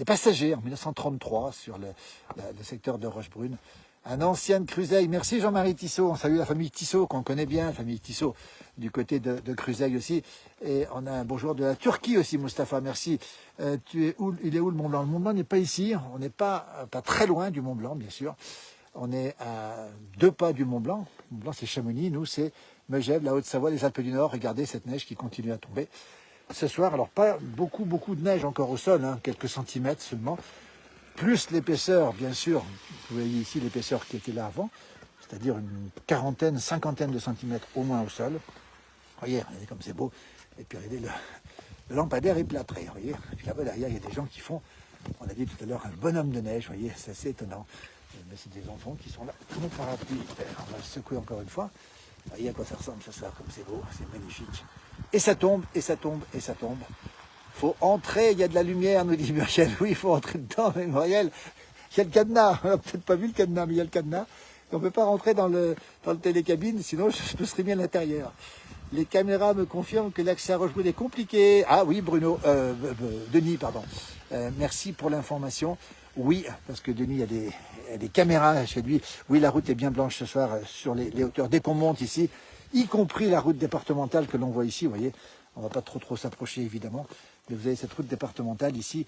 passagers en 1933 sur le secteur de Rochebrune. Un ancien de Cruseille. Merci Jean-Marie Tissot. On salue la famille Tissot, qu'on connaît bien, la famille Tissot du côté de Cruseille aussi. Et on a un bonjour de la Turquie aussi, Mustapha. Merci. Il est où le Mont Blanc? Le Mont Blanc n'est pas ici. On n'est pas très loin du Mont Blanc, bien sûr. On est à 2 pas du Mont Blanc. Le Mont Blanc, c'est Chamonix. Nous, c'est Megève, la Haute-Savoie, les Alpes du Nord. Regardez cette neige qui continue à tomber. Ce soir, alors pas beaucoup de neige encore au sol, hein, quelques centimètres seulement. Plus l'épaisseur, bien sûr, vous voyez ici l'épaisseur qui était là avant, c'est-à-dire une quarantaine, cinquantaine de centimètres au moins au sol. Regardez comme c'est beau. Et puis regardez, le lampadaire est plâtré, vous voyez. Et puis là-bas derrière, il y a des gens qui font, on a dit tout à l'heure, un bonhomme de neige, vous voyez, c'est assez étonnant. Mais c'est des enfants qui sont là. Mon parapluie, on va le secouer encore une fois. Vous voyez à quoi ça ressemble ce soir, comme c'est beau, c'est magnifique. Et ça tombe, et ça tombe, et ça tombe. Faut entrer, il y a de la lumière, nous dit Muriel. Oui, il faut entrer dedans, mais Muriel, il y a le cadenas. On n'a peut-être pas vu le cadenas, mais il y a le cadenas. Et on ne peut pas rentrer dans le télécabine, sinon je serais mis à l'intérieur. Les caméras me confirment que l'accès à Rochebrune est compliqué. Ah oui, Denis, pardon. Merci pour l'information. Oui, parce que Denis, il y a des caméras chez lui. Oui, la route est bien blanche ce soir sur les hauteurs. Dès qu'on monte ici, y compris la route départementale que l'on voit ici, vous voyez, on ne va pas trop s'approcher évidemment. Mais vous avez cette route départementale ici,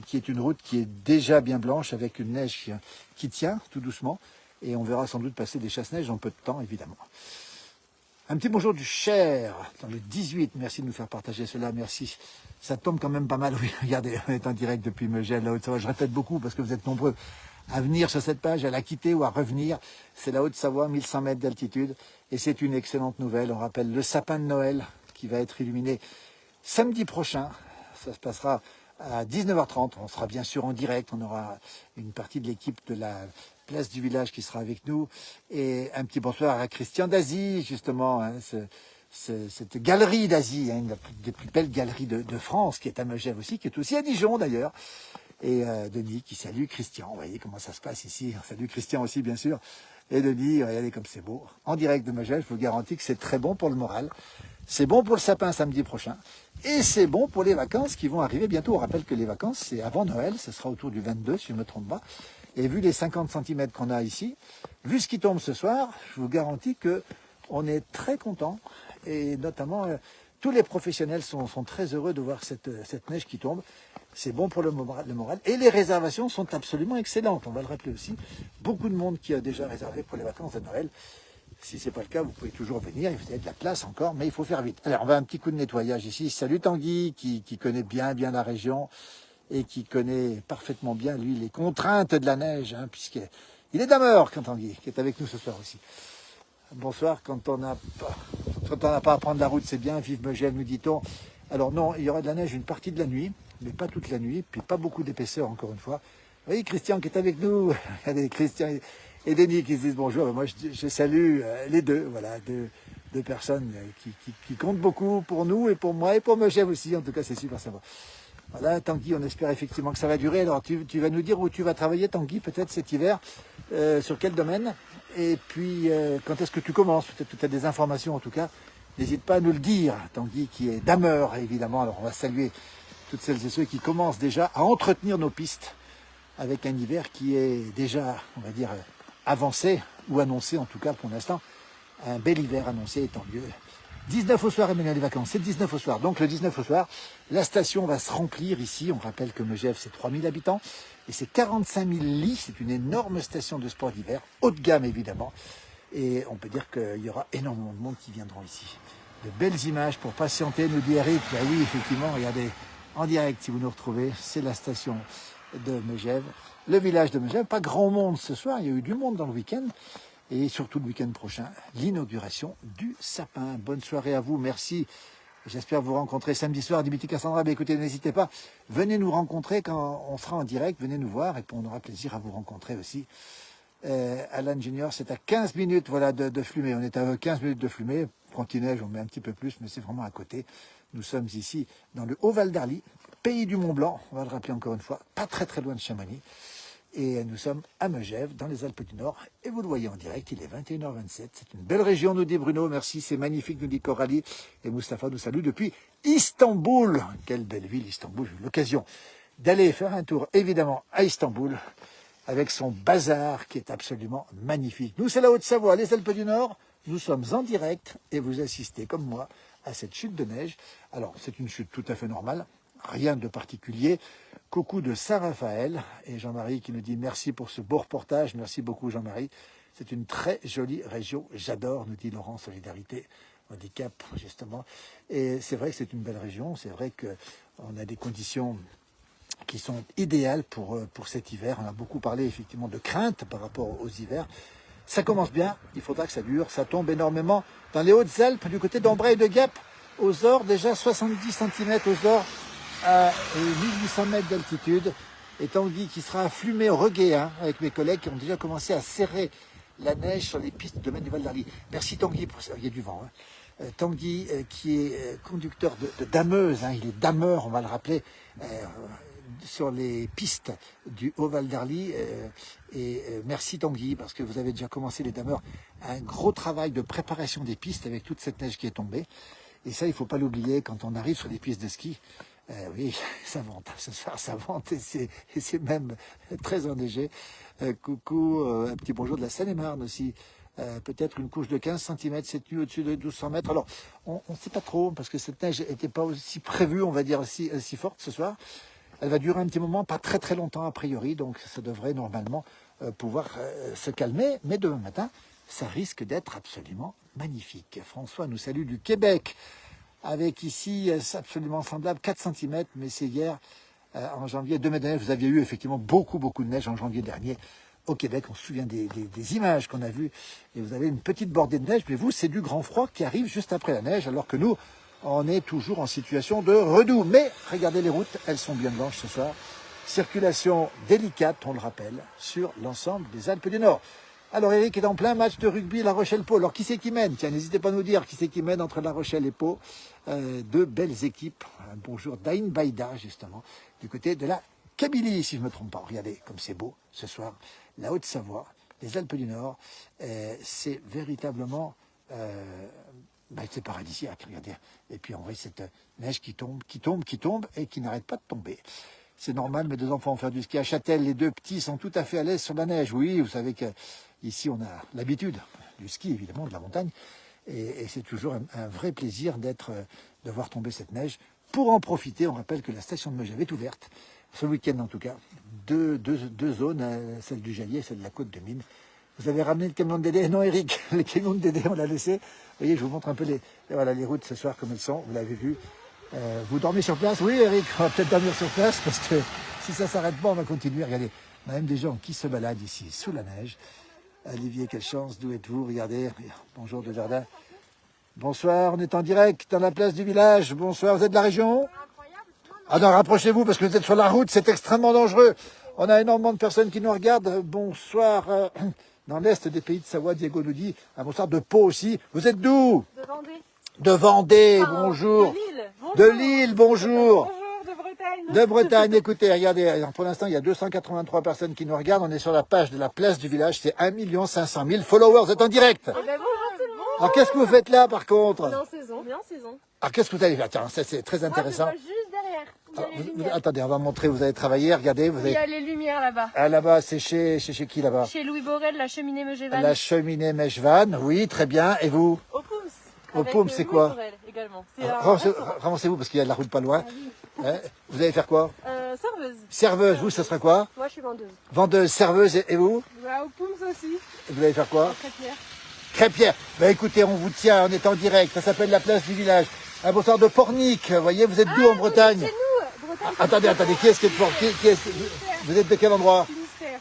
qui est une route qui est déjà bien blanche, avec une neige qui tient tout doucement. Et on verra sans doute passer des chasse-neige en peu de temps, évidemment. Un petit bonjour du Cher, dans le 18. Merci de nous faire partager cela, merci. Ça tombe quand même pas mal, oui. Regardez, on est en direct depuis Megève, la Haute-Savoie. Je répète beaucoup parce que vous êtes nombreux à venir sur cette page, à la quitter ou à revenir. C'est la Haute-Savoie, 1100 mètres d'altitude. Et c'est une excellente nouvelle. On rappelle le sapin de Noël qui va être illuminé samedi prochain. Ça se passera à 19h30. On sera bien sûr en direct. On aura une partie de l'équipe de la place du village qui sera avec nous. Et un petit bonsoir à Christian d'Asie, justement, hein, cette galerie d'Asie, hein, une des plus belles galeries de France, qui est à Megève aussi, qui est aussi à Dijon d'ailleurs. Et Denis qui salue Christian. Vous voyez comment ça se passe ici. On salue Christian aussi, bien sûr. Et Denis, regardez comme c'est beau. En direct de Megève, je vous garantis que c'est très bon pour le moral. C'est bon pour le sapin samedi prochain. Et c'est bon pour les vacances qui vont arriver bientôt. On rappelle que les vacances, c'est avant Noël. Ce sera autour du 22, si je ne me trompe pas. Et vu les 50 cm qu'on a ici, vu ce qui tombe ce soir, je vous garantis qu'on est très content. Et notamment, tous les professionnels sont très heureux de voir cette neige qui tombe. C'est bon pour le moral. Et les réservations sont absolument excellentes. On va le rappeler aussi. Beaucoup de monde qui a déjà réservé pour les vacances de Noël. Si ce n'est pas le cas, vous pouvez toujours venir. Vous avez de la place encore, mais il faut faire vite. Alors, on va un petit coup de nettoyage ici. Salut Tanguy, qui connaît bien la région et qui connaît parfaitement bien, lui, les contraintes de la neige, hein, puisqu'il est d'Ameur, Tanguy, qui est avec nous ce soir aussi. Bonsoir, quand on n'a pas à prendre la route, c'est bien. Vive Megève, nous dit-on. Alors non, il y aura de la neige une partie de la nuit, mais pas toute la nuit, puis pas beaucoup d'épaisseur, encore une fois. Oui, Christian qui est avec nous. Regardez, Christian et Denis qui se disent bonjour. Moi, je salue les deux, voilà, deux personnes qui comptent beaucoup pour nous et pour moi et pour Megève aussi. En tout cas, c'est super sympa. Voilà, Tanguy, on espère effectivement que ça va durer. Alors, tu vas nous dire où tu vas travailler, Tanguy, peut-être cet hiver, sur quel domaine, et puis quand est-ce que tu commences. Peut-être que tu as des informations, en tout cas. N'hésite pas à nous le dire, Tanguy, qui est d'Ameur, évidemment. Alors, on va saluer toutes celles et ceux qui commencent déjà à entretenir nos pistes avec un hiver qui est déjà, on va dire, avancé, ou annoncé, en tout cas, pour l'instant. Un bel hiver annoncé, et tant mieux. 19 au soir, Emmanuel, les vacances, c'est le 19 au soir. Donc le 19 au soir, la station va se remplir ici. On rappelle que Megève, c'est 3000 habitants et c'est 45 000 lits. C'est une énorme station de sport d'hiver, haut de gamme évidemment. Et on peut dire qu'il y aura énormément de monde qui viendront ici. De belles images pour patienter, nous dit Eric. Ben oui, effectivement, regardez, en direct, si vous nous retrouvez, c'est la station de Megève, le village de Megève. Pas grand monde ce soir, il y a eu du monde dans le week-end. Et surtout le week-end prochain, l'inauguration du sapin. Bonne soirée à vous, merci. J'espère vous rencontrer samedi soir. Dimitri Cassandra, écoutez, n'hésitez pas. Venez nous rencontrer quand on sera en direct. Venez nous voir et puis on aura plaisir à vous rencontrer aussi. Alan Junior, c'est à 15 minutes voilà, de Flumet. On est à 15 minutes de Flumet. Cantinège, on met un petit peu plus, mais c'est vraiment à côté. Nous sommes ici dans le Haut-Val d'Arly, pays du Mont-Blanc. On va le rappeler encore une fois, pas très loin de Chamonix. Et nous sommes à Megève, dans les Alpes du Nord. Et vous le voyez en direct, il est 21h27. C'est une belle région, nous dit Bruno. Merci, c'est magnifique, nous dit Coralie. Et Mustapha nous salue depuis Istanbul. Quelle belle ville, Istanbul. J'ai eu l'occasion d'aller faire un tour, évidemment, à Istanbul, avec son bazar qui est absolument magnifique. Nous, c'est la Haute-Savoie, les Alpes du Nord. Nous sommes en direct et vous assistez, comme moi, à cette chute de neige. Alors, c'est une chute tout à fait normale. Rien de particulier. Coucou de Saint-Raphaël et Jean-Marie qui nous dit merci pour ce beau reportage. Merci beaucoup Jean-Marie. C'est une très jolie région. J'adore, nous dit Laurent, Solidarité Handicap, justement. Et c'est vrai que c'est une belle région. C'est vrai qu'on a des conditions qui sont idéales pour cet hiver. On a beaucoup parlé effectivement de crainte par rapport aux hivers. Ça commence bien, il faudra que ça dure. Ça tombe énormément dans les Hautes-Alpes, du côté d'Ambray et de Gap, aux Ors, déjà 70 cm aux Ors, à 1800 mètres d'altitude. Et Tanguy qui sera à Flumet au Reguet, hein, avec mes collègues qui ont déjà commencé à serrer la neige sur les pistes du domaine du Val d'Arly. Merci Tanguy pour ça. Il y a du vent. Hein. Tanguy qui est conducteur de dameuse, hein, il est dameur, on va le rappeler, sur les pistes du Haut-Val d'Arly. Merci Tanguy, parce que vous avez déjà commencé les dameurs, un gros travail de préparation des pistes avec toute cette neige qui est tombée. Et ça, il ne faut pas l'oublier quand on arrive sur les pistes de ski. Oui, ça vente, ce soir ça vente et c'est même très enneigé. Coucou, un petit bonjour de la Seine-et-Marne aussi. Peut-être une couche de 15 cm cette nuit au-dessus de 1200 mètres. Alors, on ne sait pas trop, parce que cette neige n'était pas aussi prévue, on va dire, aussi forte ce soir. Elle va durer un petit moment, pas très longtemps a priori, donc ça devrait normalement pouvoir se calmer. Mais demain matin, ça risque d'être absolument magnifique. François nous salue du Québec, avec ici, c'est absolument semblable, 4 cm, mais c'est hier, en janvier 2009, vous aviez eu effectivement beaucoup de neige en janvier dernier au Québec. On se souvient des images qu'on a vues, et vous avez une petite bordée de neige, mais vous, c'est du grand froid qui arrive juste après la neige, alors que nous, on est toujours en situation de redoux. Mais regardez les routes, elles sont bien blanches ce soir. Circulation délicate, on le rappelle, sur l'ensemble des Alpes du Nord. Alors Eric est en plein match de rugby La Rochelle-Pau. Alors qui c'est qui mène? Tiens, n'hésitez pas à nous dire qui c'est qui mène entre La Rochelle et Pau. Deux belles équipes. Un bonjour d'Aïn Baïda, justement, du côté de la Kabylie, si je ne me trompe pas. Regardez comme c'est beau ce soir. La Haute-Savoie, les Alpes du Nord, c'est véritablement... c'est paradisiaque, regardez. Et puis on voit cette neige qui tombe et qui n'arrête pas de tomber. C'est normal, mes deux enfants vont faire du ski à Châtel. Les deux petits sont tout à fait à l'aise sur la neige. Oui, vous savez qu'ici on a l'habitude du ski, évidemment, de la montagne. Et c'est toujours un vrai plaisir de voir tomber cette neige. Pour en profiter, on rappelle que la station de Megève est ouverte, ce week-end en tout cas. Deux zones, celle du Jallier et celle de la Côte de Mine. Vous avez ramené le camion de Dédé? Non, Eric, le camion de Dédé, on l'a laissé. Vous voyez, je vous montre un peu les routes ce soir comme elles sont. Vous l'avez vu. Vous dormez sur place? Oui, Eric, on va peut-être dormir sur place parce que si ça ne s'arrête pas, on va continuer. Regardez, on a même des gens qui se baladent ici sous la neige. Olivier, quelle chance, d'où êtes-vous? Regardez, bonjour de jardin. Bonsoir, on est en direct dans la place du village. Bonsoir, vous êtes de la région? Ah non, rapprochez-vous parce que vous êtes sur la route, c'est extrêmement dangereux. On a énormément de personnes qui nous regardent. Bonsoir. Dans l'est des pays de Savoie, Diego nous dit un bonsoir de Pau aussi. Vous êtes d'où? De Vendée. De Vendée, bonjour. De Lille. Bonjour. De Lille, bonjour. Bonjour, de Bretagne. De Bretagne, écoutez, regardez, pour l'instant, il y a 283 personnes qui nous regardent. On est sur la page de la place du village. C'est 1 500 000 followers. Vous êtes en direct. Eh ben, bonjour tout le monde. Alors, qu'est-ce que vous faites là, par contre? On est en saison. On est en saison. Alors, qu'est-ce que vous allez faire? Tiens, ça, c'est très intéressant. Moi, je vois juste derrière. Il y a les lumières. Attendez, on va montrer. Vous avez travaillé. Regardez, vous Il y avez... a les lumières là-bas. Ah, là-bas, c'est chez qui, là-bas? Chez Louis Borel, la cheminée Megève. La cheminée Mechvan, oui, très bien. Et vous? Au Poums. Au Poums, c'est quoi? Borel également. C'est un restaurant. Ramassez-vous parce qu'il y a de la route pas loin. Ah oui. Hein, vous allez faire quoi? Serveuse. Serveuse, vous, ça sera quoi? Moi, je suis vendeuse. Vendeuse, serveuse, et vous? Bah, au Poums aussi. Vous allez faire quoi? Crêpière. Crêpière. Ben écoutez, on vous tient, on est en direct. Ça s'appelle la place du village. Un bonsoir de Pornic. Vous voyez, vous êtes d'où en Bretagne? C'est nous, Bretagne. Attendez, qui est-ce qui est de Pornic? Vous êtes de quel endroit? Finistère.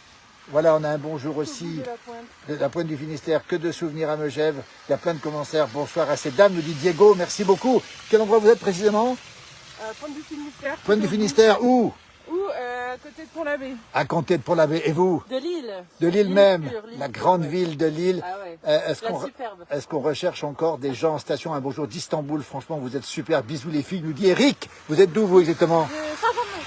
Voilà, on a un bonjour aussi De la Pointe. de la pointe du Finistère, que de souvenirs à Megève. Il y a plein de commentaires. Bonsoir à cette dame, nous dit Diego, merci beaucoup. Quel endroit vous êtes précisément? Pointe du Finistère. Pointe du Finistère, où? Ou à côté de Pont-l'Abbé. À Comté de Pont-l'Abbé. Et vous? De Lille. De Lille même, Lille la pure, grande ouais. ville de Lille. Ah ouais. Superbe. Est-ce qu'on recherche encore des gens en station? Un bonjour d'Istanbul, franchement, vous êtes super. Bisous les filles, nous dit Eric. Vous êtes d'où vous exactement? De Saint-Germain.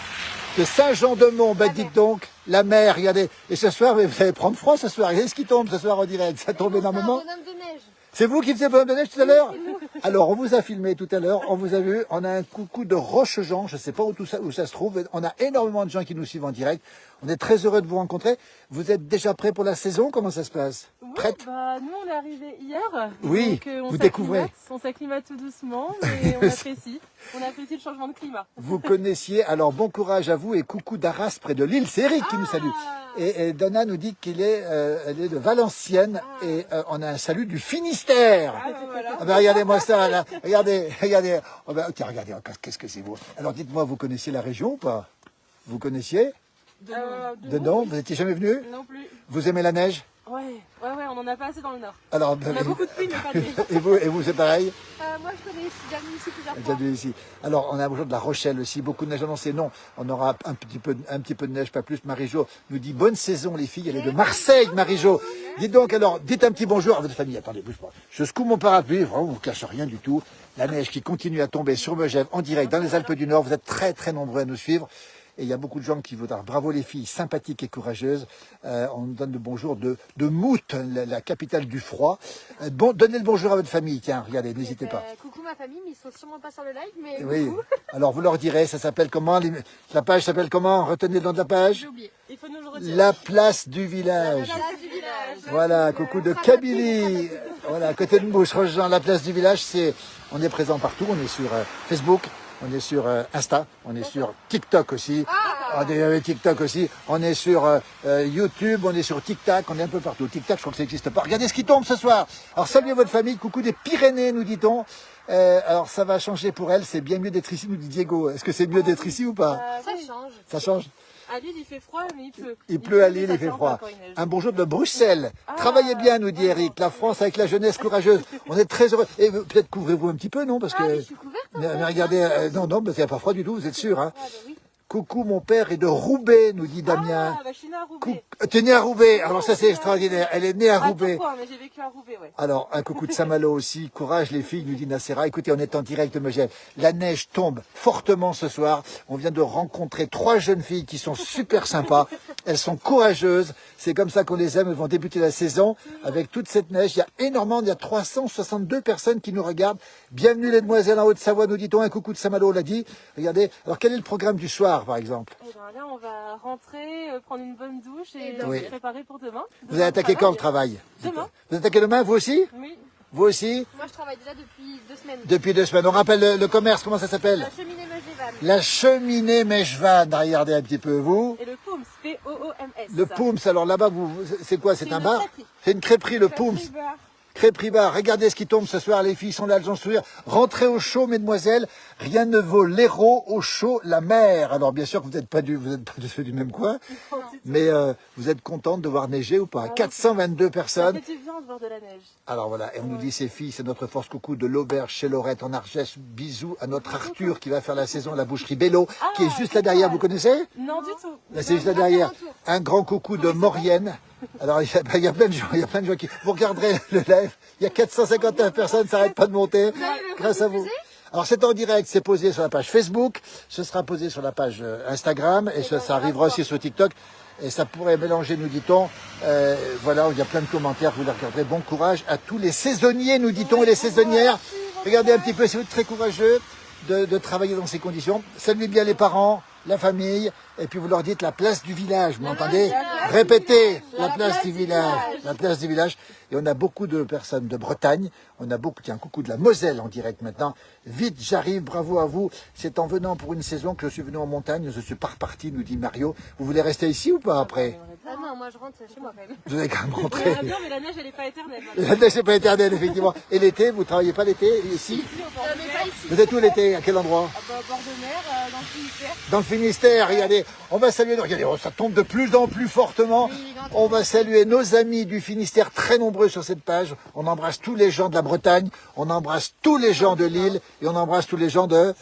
De Saint-Jean-de-Mont. Ben La dites mer. donc, la mer, regardez. Et ce soir, vous allez prendre froid ce soir. Regardez ce qui tombe ce soir en direct. Ça tombe énormément. bonhomme de neige. C'est vous qui faisiez bonhomme de neige tout à l'heure? Alors, on vous a filmé tout à l'heure, on vous a vu, on a un coucou de Rochejean, je ne sais pas où ça se trouve, on a énormément de gens qui nous suivent en direct, on est très heureux de vous rencontrer. Vous êtes déjà prêts pour la saison? Comment ça se passe? Oui, Prête? bah, nous on est arrivés hier. Oui, donc, on vous s'acclimate, découvrez. On s'acclimate tout doucement, mais on apprécie. On apprécie le changement de climat. Vous connaissiez, alors bon courage à vous et coucou d'Arras près de Lille, c'est Eric qui nous salue. Et Donna nous dit elle est de Valenciennes et on a un salut du Finistère. Voilà. Ah ben, regardez-moi ça, là. Regardez. Oh ben, tiens, regardez, qu'est-ce que c'est beau. Alors dites-moi, vous connaissiez la région ou pas? Vous connaissiez? De nom? Vous n'étiez jamais venu? Non plus. Vous aimez la neige? Ouais, on en a pas assez dans le nord. Alors, On a beaucoup de pluie, mais pas de neige. et vous c'est pareil? Moi je connais, je suis déjà venue ici plusieurs Déjà fois. venu ici. Alors, on a bonjour de la Rochelle aussi, beaucoup de neige annoncée. Non, on aura un petit peu de neige, pas plus. Marie-Jo nous dit bonne saison les filles, elle est de Marseille, Marie-Jo. Dites donc alors, dites un petit bonjour à votre famille. Attendez, bouge pas. Je secoue mon parapluie, vraiment, on ne vous cache rien du tout. La neige qui continue à tomber sur Megève en direct dans les Alpes du Nord. Vous êtes très très nombreux à nous suivre. Et il y a beaucoup de gens qui voudraient. Bravo les filles, sympathiques et courageuses. On nous donne le bonjour de Mout, la capitale du froid. Donnez le bonjour à votre famille, tiens, regardez, n'hésitez pas. Coucou ma famille, mais ils sont sûrement pas sur le live, mais Oui, coucou. alors vous leur direz, ça s'appelle comment? La page s'appelle comment? Retenez le nom de la page? J'ai oublié. Il faut nous le retirer. La place du village. La place du village. Voilà, coucou de Kabylie. Voilà, à côté de Mouche, rejoint la place du village. On est présent partout. On est sur Facebook, on est sur Insta, on est sur TikTok aussi. On est avec TikTok aussi. On est sur YouTube, on est sur TikTok, on est un peu partout. TikTok, je crois que ça n'existe pas. Regardez ce qui tombe ce soir. Alors, saluez votre famille. Coucou des Pyrénées, nous dit-on. Alors, ça va changer pour elle. C'est bien mieux d'être ici, nous dit Diego. Est-ce que c'est mieux d'être ici ou pas? Ça change. Ça change. À Lille, il fait froid, mais il pleut. Il pleut à Lille, ça il fait fait froid. encore une neige. Un bonjour de Bruxelles. Travaillez bien, nous dit Eric. La France avec la jeunesse courageuse. On est très heureux. Et peut-être couvrez-vous un petit peu, non? Parce que. Je suis couverte. Mais regardez, non, parce qu'il n'y a pas froid du tout, vous êtes sûr, hein? Ah, bah oui. Coucou, mon père est de Roubaix, nous dit Damien. Ah, bah, je suis née à Roubaix. Tu es né à Roubaix, alors ça c'est extraordinaire. Elle est née à Pas Roubaix. pourquoi, mais j'ai vécu à Roubaix, ouais. Alors, un coucou de Saint-Malo aussi. Courage les filles, nous dit Nacera. Écoutez, on est en direct de Megève. La neige tombe fortement ce soir. On vient de rencontrer 3 jeunes filles qui sont super sympas. Elles sont courageuses. C'est comme ça qu'on les aime. Elles vont débuter la saison avec toute cette neige. Il y a énormément, il y a 362 personnes qui nous regardent. Bienvenue les demoiselles en Haute-Savoie, nous dit-on. Un coucou de Saint-Malo, on l'a dit. Regardez. Alors, quel est le programme du soir, par exemple? Et ben là, on va rentrer, prendre une bonne douche et Oui. se préparer pour demain. Vous allez attaquer quand le travail? Demain. Vous attaquez demain, vous aussi? Oui. Vous aussi? Moi, je travaille déjà depuis 2 semaines. Depuis 2 semaines. On rappelle le commerce, comment ça s'appelle? La cheminée Megévan. La cheminée Mèchevan. Regardez un petit peu, vous. Et le Pooms, P-O-O-M-S. Le Pooms, alors là-bas, c'est quoi? C'est C'est un une bar? crêperie. C'est une crêperie, le Pooms. Crêperie bar. Regardez ce qui tombe ce soir, les filles sont là, elles ont le sourire. Rentrez au chaud, mesdemoiselles. Rien ne vaut l'héros au chaud, la mer. Alors, bien sûr que vous n'êtes pas du même coin, mais vous êtes contente de voir neiger ou pas? 422 Ça personnes. fait du bien de voir de la neige. Alors voilà, et on nous dit ces filles, c'est notre force coucou de l'auberge chez Laurette en Argès. Bisous à notre Arthur qui va faire la saison à la boucherie Bello, qui est juste là derrière, vous connaissez? Non, du tout. Là, c'est juste là derrière. Un grand coucou de Maurienne. Alors, il y a plein de gens, qui, vous regarderez le live, il y a 459 personnes, ça n'arrête pas de monter, grâce à vous. Alors, c'est en direct, c'est posé sur la page Facebook, ce sera posé sur la page Instagram, et ça arrivera aussi sur TikTok. Et ça pourrait mélanger, nous dit-on. Voilà, il y a plein de commentaires, vous les regarderez. Bon courage à tous les saisonniers, nous dit-on, et les saisonnières. Regardez un petit peu, si vous êtes très courageux de travailler dans ces conditions. Saluez bien les parents, la famille, et puis vous leur dites la place du village, vous m'entendez? Répétez, la place du village, la place du village. Et on a beaucoup de personnes de Bretagne, on a beaucoup, tiens, coucou de la Moselle en direct maintenant. Vite, j'arrive, bravo à vous. C'est en venant pour une saison que je suis venu en montagne, je suis pas reparti, nous dit Mario. Vous voulez rester ici ou pas après? Ah non, moi, je rentre chez moi quand même. Vous avez quand même On rentré. aimerait bien, mais la neige, elle n'est pas éternelle. La neige n'est pas éternelle, effectivement. Et l'été, vous travaillez pas l'été ici? Ici, au bord de Mais mer. pas ici. Vous êtes où l'été? À quel endroit? Ah bah, au bord de mer, dans le Finistère. Dans le Finistère, regardez, on va saluer, regardez, oh, ça tombe de plus en plus fortement. On va saluer nos amis du Finistère, très nombreux sur cette page. On embrasse tous les gens de la Bretagne, on embrasse tous les gens de Lille et on embrasse tous les gens de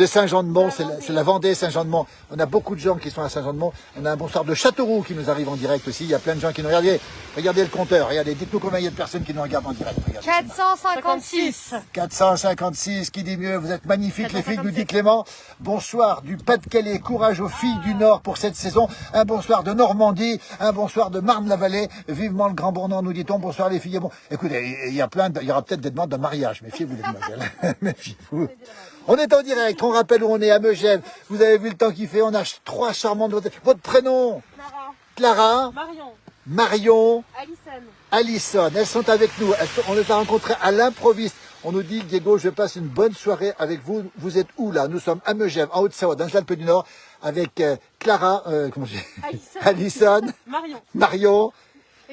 Saint-Jean-de-Mont. C'est la Vendée, Saint-Jean-de-Mont. On a beaucoup de gens qui sont à Saint-Jean-de-Mont. On a un bonsoir de Châteauroux qui nous arrive en direct aussi. Il y a plein de gens qui nous regardent. Regardez le compteur, regardez, dites-nous combien il y a de personnes qui nous regardent en direct. Regardez. 456. 456, qui dit mieux? Vous êtes magnifiques les filles, nous dit Clément. Bonsoir du Pas-de-Calais, courage aux filles du Nord pour cette saison. Un bonsoir de Normandie, un bonsoir de Marne-la-Vallée. Vivement le Grand Bornand, nous dit-on. Bonsoir les filles. Bon, écoutez, il y aura peut-être des demandes de mariage. Méfiez-vous les demoiselles. Méfiez-vous. On est en direct, on rappelle où on est à Megève. Vous avez vu le temps qu'il fait, on a 3 charmantes. Votre prénom? Clara. Marion. Alison, elles sont avec nous. On les a rencontrées à l'improviste. On nous dit, Diego, je passe une bonne soirée avec vous. Vous êtes où là? Nous sommes à Megève, en Haute-Savoie, dans les Alpes du Nord, avec Clara, Alison, Marion.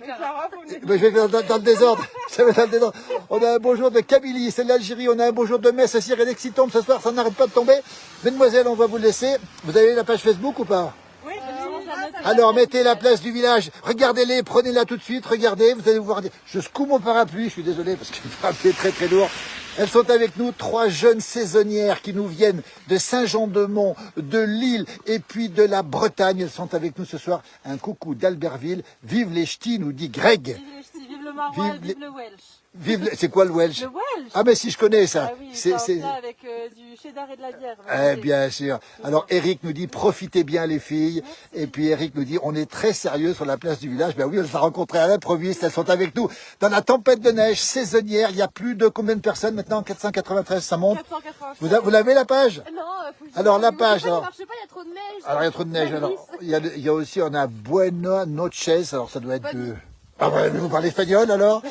Je vais dans le désordre. Je vais dans le désordre. On a un beau jour de Kabylie, c'est l'Algérie. On a un beau jour de Metz, c'est Cyrillique qui tombe ce soir. Ça n'arrête pas de tomber. Mesdemoiselles, on va vous laisser. Vous avez la page Facebook ou pas? Oui, je la note. Alors, mettez la place du village. Regardez-les, prenez-la tout de suite. Regardez, vous allez voir. Je secoue mon parapluie. Je suis désolé parce que le parapluie est très très lourd. Elles sont avec nous, 3 jeunes saisonnières qui nous viennent de Saint-Jean-de-Mont, de Lille et puis de la Bretagne. Elles sont avec nous ce soir. Un coucou d'Albertville. Vive les ch'tis, nous dit Greg. Vive les ch'tis, vive le maroilles, vive le Welsh. C'est quoi le Welsh? Le Welsh? Ah mais si je connais ça. Ah oui, c'est un plat avec du cheddar et de la bière. Bien sûr. Alors Eric nous dit profitez bien les filles. Et puis Eric nous dit on est très sérieux sur la place du village. Ben oui, on les a rencontrées à l'improviste. Elles sont avec nous dans la tempête de neige saisonnière. Il y a plus de combien de personnes maintenant? 493, ça monte. 493. Vous l'avez la page? Non, faut que Alors la page. Ça ne marche pas, il y a trop de neige. Alors il y a trop de neige. Alors il y a aussi on a Buenas noches. Alors ça doit être de. Ah ouais, mais vous parlez espagnol alors?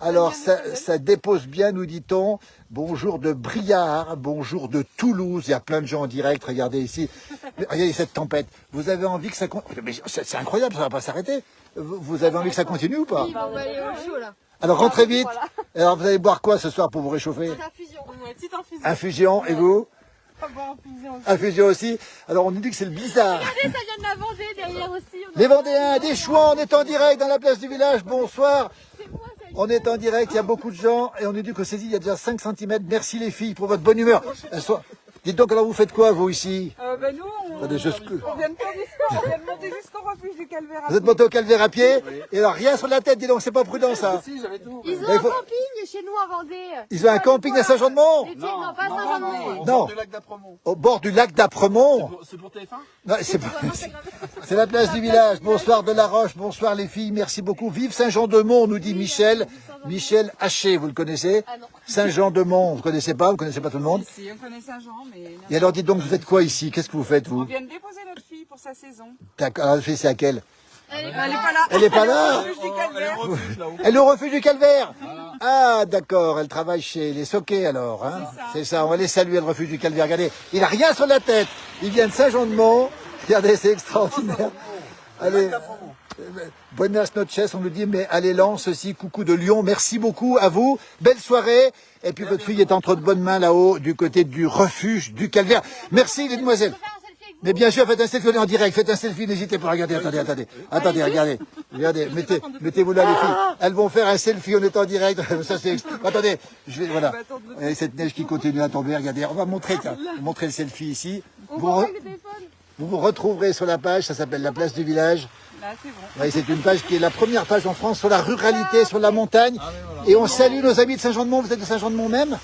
Alors, ça dépose bien, nous dit-on. Bonjour de Briard, bonjour de Toulouse. Il y a plein de gens en direct. Regardez ici. Regardez cette tempête. Vous avez envie que ça continue? C'est incroyable, ça ne va pas s'arrêter. Vous avez envie que ça continue ou pas? Oui, on va aller au chaud là. Alors, rentrez vite. Alors, vous allez boire quoi ce soir pour vous réchauffer? Infusion. Petite infusion. Infusion, et vous? Infusion aussi. Infusion aussi. Alors, on nous dit que c'est le bizarre. Regardez, ça vient de la Vendée derrière aussi. Les Vendéens, des Chouans, on est en direct dans la place du village. Bonsoir. On est en direct, il y a beaucoup de gens et on nous dit qu'au saisie, il y a déjà 5 cm. Merci les filles pour votre bonne humeur. Dites donc, alors vous faites quoi vous ici? Nous, on vient de monter jusqu'au refuge du Calvaire. Vous êtes monté au calvaire à pied? Et alors rien sur la tête, dis donc, c'est pas prudent ça. Si, j'avais tout. Ils ont un camping chez nous à Vendée. Ils ont un camping à Saint-Jean-de-Mont? Non, pas Saint-Jean-de-Mont. Non. Du lac d'Apremont. Au bord du lac d'Apremont. C'est pour TF1? Non, c'est la place du village. Bonsoir de la Roche, bonsoir les filles, merci beaucoup. Vive Saint-Jean-de-Mont, nous dit Michel. Michel Haché, vous le connaissez? Ah non. Saint-Jean-de-Mont, vous ne connaissez pas tout le monde? Si, on connaît Saint-Jean, mais... Et alors dites donc, vous faites quoi ici? Qu'est-ce que vous faites On vous? vient de déposer notre fille pour sa saison. D'accord, alors, c'est à quelle? Elle est Elle est pas là. Elle n'est pas là? Refuge du Calvaire. Elle est au refuge du Calvaire. Ah, d'accord, elle travaille chez les Soquets alors. Hein, c'est ça, on va les saluer, le refuge du Calvaire. Regardez, il n'a rien sur la tête. Il vient de Saint-Jean-de-Mont. Regardez, c'est extraordinaire. Allez, buenas noches, on nous dit, mais allez Lens aussi, coucou de Lyon. Merci beaucoup à vous. Belle soirée. Et puis votre fille est entre de bonnes mains là-haut, du côté du refuge du Calvaire. Merci les demoiselles. Mais bien sûr, faites un selfie, on est en direct, faites un selfie, n'hésitez pas, regardez, attendez, regardez, mettez-vous là les filles, elles vont faire un selfie, on est en direct, ça c'est, attendez, voilà, et cette neige qui continue à tomber, regardez, on va montrer, tiens, montrer le selfie ici, vous vous retrouverez sur la page, ça s'appelle la place du village. Là, c'est bon. Oui, c'est une page qui est la première page en France sur la ruralité, sur la montagne, et on salue nos amis de Saint-Jean-de-Mont, vous êtes de Saint-Jean-de-Mont même? Non,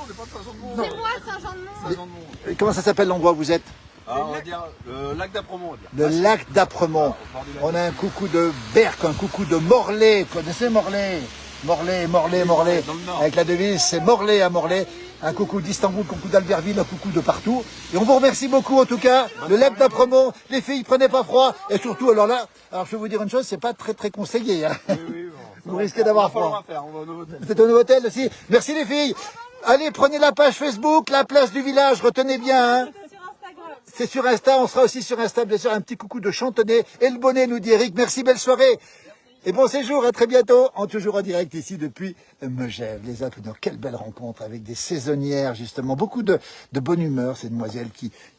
on n'est pas de Saint-Jean-de-Mont. C'est moi, Saint-Jean-de-Mont. Comment ça s'appelle l'endroit où vous êtes? Ah, on va dire le lac d'Apremont, on va dire. Le lac d'Apremont. On a un coucou de Berck, un coucou de Morlaix. Vous connaissez Morlaix? Morlaix. Dans le nord. Avec la devise, c'est Morlaix à Morlaix. Un coucou d'Istanbul, un coucou d'Albertville, un coucou de partout. Et on vous remercie beaucoup en tout cas. Le lac d'Apremont, les filles, prenez pas froid. Et surtout, alors là, je vais vous dire une chose, c'est pas très conseillé. Hein. Oui, bon. Vous risquez d'avoir On va froid. faire, on va au nouveau hôtel. Vous êtes au nouveau hôtel aussi? Merci les filles. Allez, prenez la page Facebook, la place du village, retenez bien. Hein. C'est sur Insta, on sera aussi sur Insta, bien sûr, un petit coucou de Chantenay et le bonnet, nous dit Eric. Merci, belle soirée. Et bon séjour, à très bientôt, toujours en direct ici depuis Megève. Les Alpes-du-Nord, quelle belle rencontre avec des saisonnières, justement. Beaucoup de bonne humeur, ces demoiselles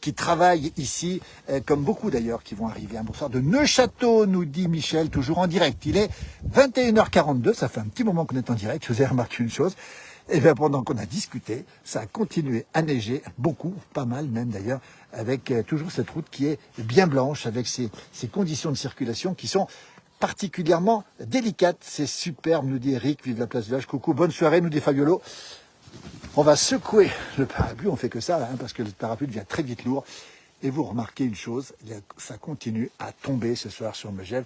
qui travaillent ici, comme beaucoup d'ailleurs qui vont arriver. Un bonsoir de Neufchâteau, nous dit Michel, toujours en direct. Il est 21h42, ça fait un petit moment qu'on est en direct. Je vous ai remarqué une chose. Et bien pendant qu'on a discuté, ça a continué à neiger, beaucoup, pas mal même d'ailleurs, avec toujours cette route qui est bien blanche, avec ces conditions de circulation qui sont particulièrement délicates. C'est superbe, nous dit Eric, vive la place du village, coucou, bonne soirée, nous dit Fabiolo. On va secouer le parapluie, on fait que ça, hein, parce que le parapluie devient très vite lourd. Et vous remarquez une chose, ça continue à tomber ce soir sur Megève.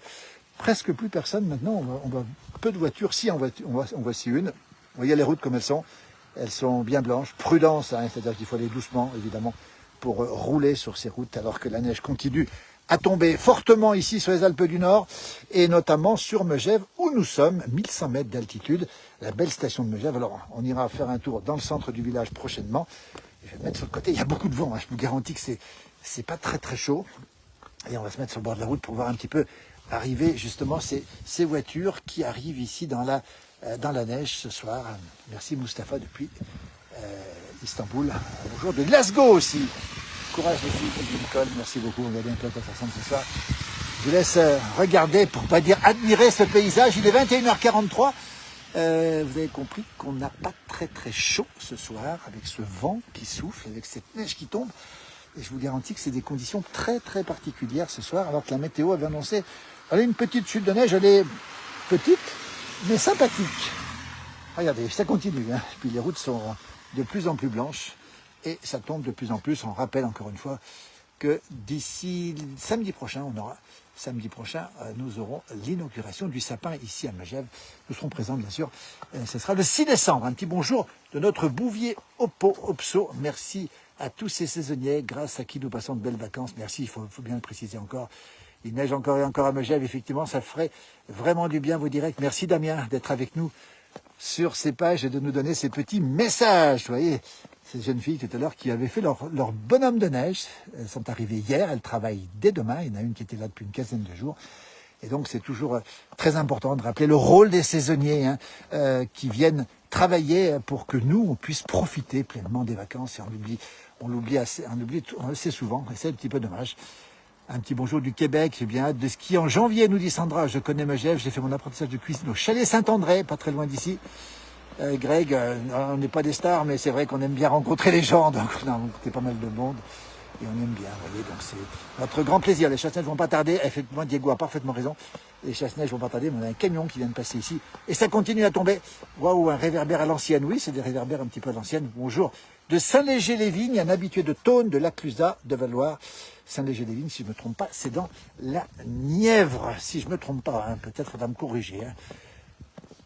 Presque plus personne maintenant, on voit peu de voitures, si on voici une. Vous voyez les routes comme elles sont bien blanches. Prudence, hein, c'est-à-dire qu'il faut aller doucement, évidemment, pour rouler sur ces routes, alors que la neige continue à tomber fortement ici sur les Alpes du Nord, et notamment sur Megève, où nous sommes, 1100 mètres d'altitude, la belle station de Megève. Alors, on ira faire un tour dans le centre du village prochainement. Je vais me mettre sur le côté, il y a beaucoup de vent, hein, je vous garantis que c'est pas très chaud. Et on va se mettre sur le bord de la route pour voir un petit peu arriver justement ces voitures qui arrivent ici dans la neige ce soir. Merci Mustapha depuis Istanbul. Bonjour de Glasgow aussi. Courage les filles, Nicole, merci beaucoup. Regardez un peu à quoi ça ressemble ce soir. Je vous laisse regarder, pour pas dire admirer ce paysage. Il est 21h43. Vous avez compris qu'on n'a pas très chaud ce soir, avec ce vent qui souffle, avec cette neige qui tombe. Et je vous garantis que c'est des conditions très particulières ce soir, alors que la météo avait annoncé une petite chute de neige. Elle est petite, mais sympathique. Regardez, ça continue. Hein. Puis les routes sont de plus en plus blanches et ça tombe de plus en plus. On rappelle encore une fois que d'ici samedi prochain, nous aurons l'inauguration du sapin ici à Megève. Nous serons présents, bien sûr. Ce sera le 6 décembre. Un petit bonjour de notre bouvier Opso. Merci à tous ces saisonniers, grâce à qui nous passons de belles vacances. Merci, il faut bien le préciser encore. Il neige encore et encore à Megève, effectivement, ça ferait vraiment du bien, vous direz. Merci Damien d'être avec nous sur ces pages et de nous donner ces petits messages. Vous voyez, ces jeunes filles tout à l'heure qui avaient fait leur bonhomme de neige, elles sont arrivées hier, elles travaillent dès demain. Il y en a une qui était là depuis une quinzaine de jours. Et donc c'est toujours très important de rappeler le rôle des saisonniers qui viennent travailler pour que nous, on puisse profiter pleinement des vacances. Et on l'oublie assez souvent, et c'est un petit peu dommage. Un petit bonjour du Québec, j'ai bien hâte de skier en janvier, nous dit Sandra. Je connais Megève, j'ai fait mon apprentissage de cuisine au Chalet Saint-André, pas très loin d'ici. Greg, on n'est pas des stars, mais c'est vrai qu'on aime bien rencontrer les gens, donc on a rencontré pas mal de monde. Et on aime bien, vous voyez, donc c'est notre grand plaisir. Les chasse-neige vont pas tarder, effectivement, Diego a parfaitement raison. Les chasse-neige vont pas tarder, mais on a un camion qui vient de passer ici. Et ça continue à tomber. Waouh, un réverbère à l'ancienne, oui, c'est des réverbères un petit peu à l'ancienne. Bonjour. De Saint-Léger-les-Vignes, un habitué de Thônes, de Laclusaz, de Valoir. Saint-Léger-les-Vignes, si je ne me trompe pas, c'est dans la Nièvre, si je ne me trompe pas, hein. Peut-être va me corriger.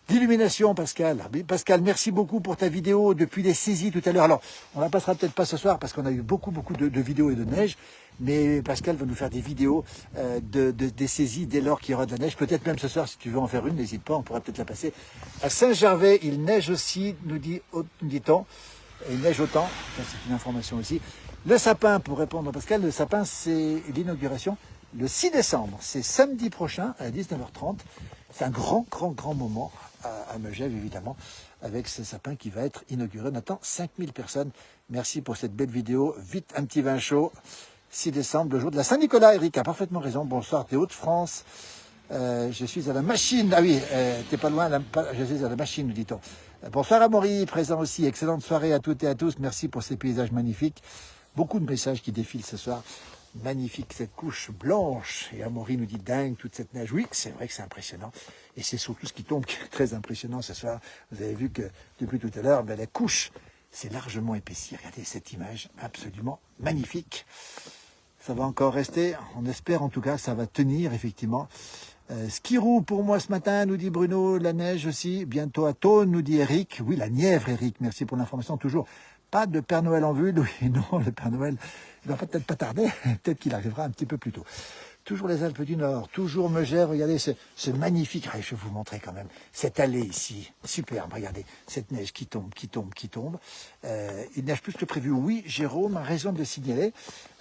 D'illumination, Pascal. Pascal, merci beaucoup pour ta vidéo depuis les saisies tout à l'heure. Alors, on la passera peut-être pas ce soir parce qu'on a eu beaucoup de vidéos et de neige. Mais Pascal va nous faire des vidéos des saisies dès lors qu'il y aura de la neige. Peut-être même ce soir, si tu veux en faire une, n'hésite pas, on pourra peut-être la passer. À Saint-Gervais, il neige aussi, nous dit-on. Et il neige autant, c'est une information aussi. Le sapin, pour répondre à Pascal, le sapin, c'est l'inauguration le 6 décembre. C'est samedi prochain à 19h30. C'est un grand moment à Megève, évidemment, avec ce sapin qui va être inauguré. On attend 5000 personnes. Merci pour cette belle vidéo. Vite, un petit vin chaud. 6 décembre, le jour de la Saint-Nicolas. Eric a parfaitement raison. Bonsoir, t'es Hauts-de-France. Je suis à la machine. Ah oui, t'es pas loin. Je suis à la machine, nous dit-on. Bonsoir Amaury, présent aussi. Excellente soirée à toutes et à tous. Merci pour ces paysages magnifiques. Beaucoup de messages qui défilent ce soir. Magnifique cette couche blanche. Et Amaury nous dit dingue toute cette neige. Oui, c'est vrai que c'est impressionnant. Et c'est surtout ce qui tombe qui est très impressionnant ce soir. Vous avez vu que depuis tout à l'heure, la couche s'est largement épaissie. Regardez cette image absolument magnifique. Ça va encore rester. On espère en tout cas que ça va tenir effectivement. Skirou pour moi ce matin, nous dit Bruno. La neige aussi. Bientôt à Thônes, nous dit Eric. Oui, la Nièvre, Eric. Merci pour l'information. Toujours pas de Père Noël en vue. Oui, non, le Père Noël, il va peut-être pas tarder. Peut-être qu'il arrivera un petit peu plus tôt. Toujours les Alpes du Nord, toujours Megève. Regardez ce magnifique. Je vais vous montrer quand même cette allée ici. Superbe. Regardez cette neige qui tombe. Il neige plus que prévu. Oui, Jérôme a raison de le signaler.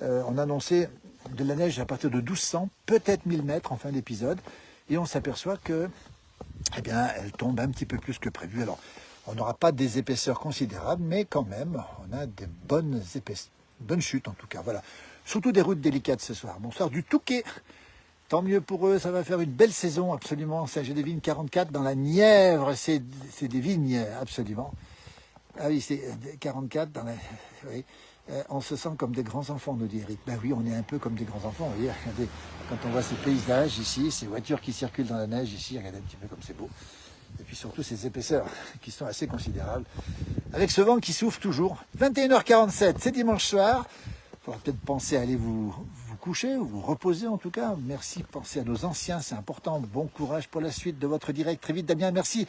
On a annoncé de la neige à partir de 1200, peut-être 1000 mètres en fin d'épisode. Et on s'aperçoit que, eh bien, elle tombe un petit peu plus que prévu. Alors, on n'aura pas des épaisseurs considérables, mais quand même, on a des bonnes chutes en tout cas. Voilà. Surtout des routes délicates ce soir. Bonsoir du Touquet. Tant mieux pour eux, ça va faire une belle saison, absolument. Saint-Généville 44 dans la Nièvre, c'est des vignes, absolument. Ah oui, c'est 44 dans la... Oui. On se sent comme des grands-enfants, nous dit Eric. Ben oui, on est un peu comme des grands-enfants. Vous voyez, regardez, quand on voit ces paysages ici, ces voitures qui circulent dans la neige ici, regardez un petit peu comme c'est beau. Et puis surtout ces épaisseurs qui sont assez considérables. Avec ce vent qui souffle toujours. 21h47, c'est dimanche soir. Il faudra peut-être penser à aller vous coucher ou vous reposer en tout cas. Merci, pensez à nos anciens, c'est important. Bon courage pour la suite de votre direct. Très vite, Damien, merci.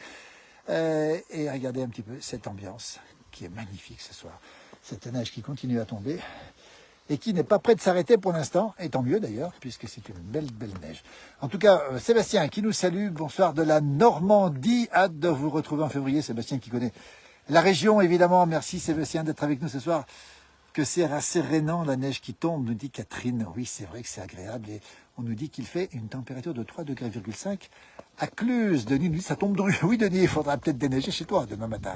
Et regardez un petit peu cette ambiance qui est magnifique ce soir. Cette neige qui continue à tomber et qui n'est pas près de s'arrêter pour l'instant, et tant mieux d'ailleurs, puisque c'est une belle neige. En tout cas, Sébastien qui nous salue, bonsoir de la Normandie, hâte de vous retrouver en février. Sébastien qui connaît la région, évidemment. Merci Sébastien d'être avec nous ce soir. Que c'est rassérénant la neige qui tombe, nous dit Catherine. Oui, c'est vrai que c'est agréable et on nous dit qu'il fait une température de 3,5 degrés à Cluse. Denis nous dit ça tombe dru. Oui Denis, il faudra peut-être déneiger chez toi demain matin.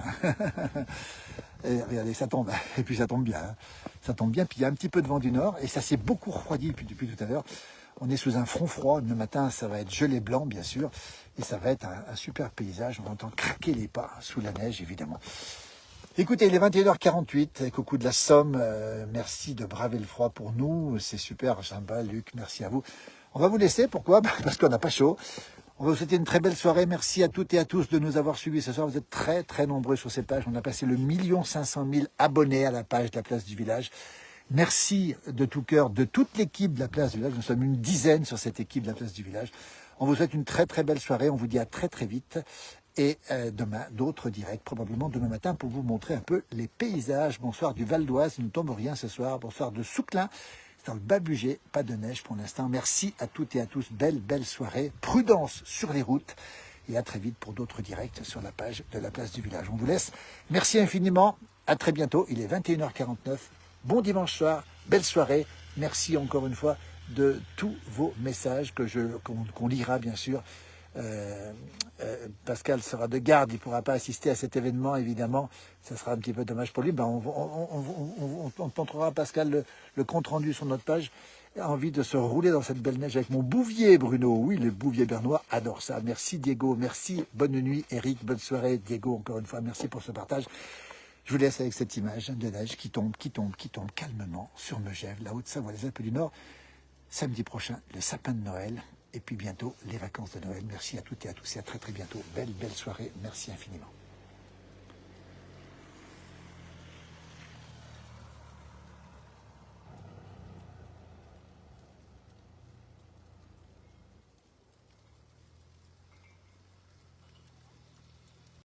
Et regardez, ça tombe. Et puis ça tombe bien. Hein. Ça tombe bien, puis il y a un petit peu de vent du nord et ça s'est beaucoup refroidi depuis tout à l'heure. On est sous un front froid. Le matin, ça va être gelé blanc, bien sûr. Et ça va être un super paysage. On entend craquer les pas sous la neige, évidemment. Écoutez, il est 21h48, coucou de la Somme, merci de braver le froid pour nous, c'est super, Sympa, Luc, merci à vous. On va vous laisser, pourquoi ? Parce qu'on n'a pas chaud. On va vous souhaiter une très belle soirée, merci à toutes et à tous de nous avoir suivis ce soir, vous êtes très nombreux sur ces pages, on a passé le 1 500 000 abonnés à la page de la Place du Village. Merci de tout cœur de toute l'équipe de la Place du Village, nous sommes une dizaine sur cette équipe de la Place du Village. On vous souhaite une très belle soirée, on vous dit à très vite. Et demain, d'autres directs, probablement demain matin, pour vous montrer un peu les paysages. Bonsoir du Val d'Oise, il ne tombe rien ce soir. Bonsoir de Souclin, c'est dans le Bas-Bugey, pas de neige pour l'instant. Merci à toutes et à tous, belle soirée. Prudence sur les routes. et à très vite pour d'autres directs sur la page de la place du village. On vous laisse. Merci infiniment. À très bientôt. Il est 21h49. Bon dimanche soir. Belle soirée. Merci encore une fois de tous vos messages qu'on lira bien sûr. Pascal sera de garde, il ne pourra pas assister à cet événement évidemment, ça sera un petit peu dommage pour lui. On tentera à Pascal le compte rendu sur notre page. Envie de se rouler dans cette belle neige avec mon bouvier Bruno, oui le bouvier bernois adore ça. Merci Diego, merci, bonne nuit Eric, bonne soirée Diego, encore une fois merci pour ce partage. Je vous laisse avec cette image de neige qui tombe calmement sur Megève, la Haute-Savoie, les Alpes du Nord. Samedi prochain, le sapin de Noël. Et puis bientôt, les vacances de Noël. Merci à toutes et à tous et à très très bientôt. Belle soirée. Merci infiniment.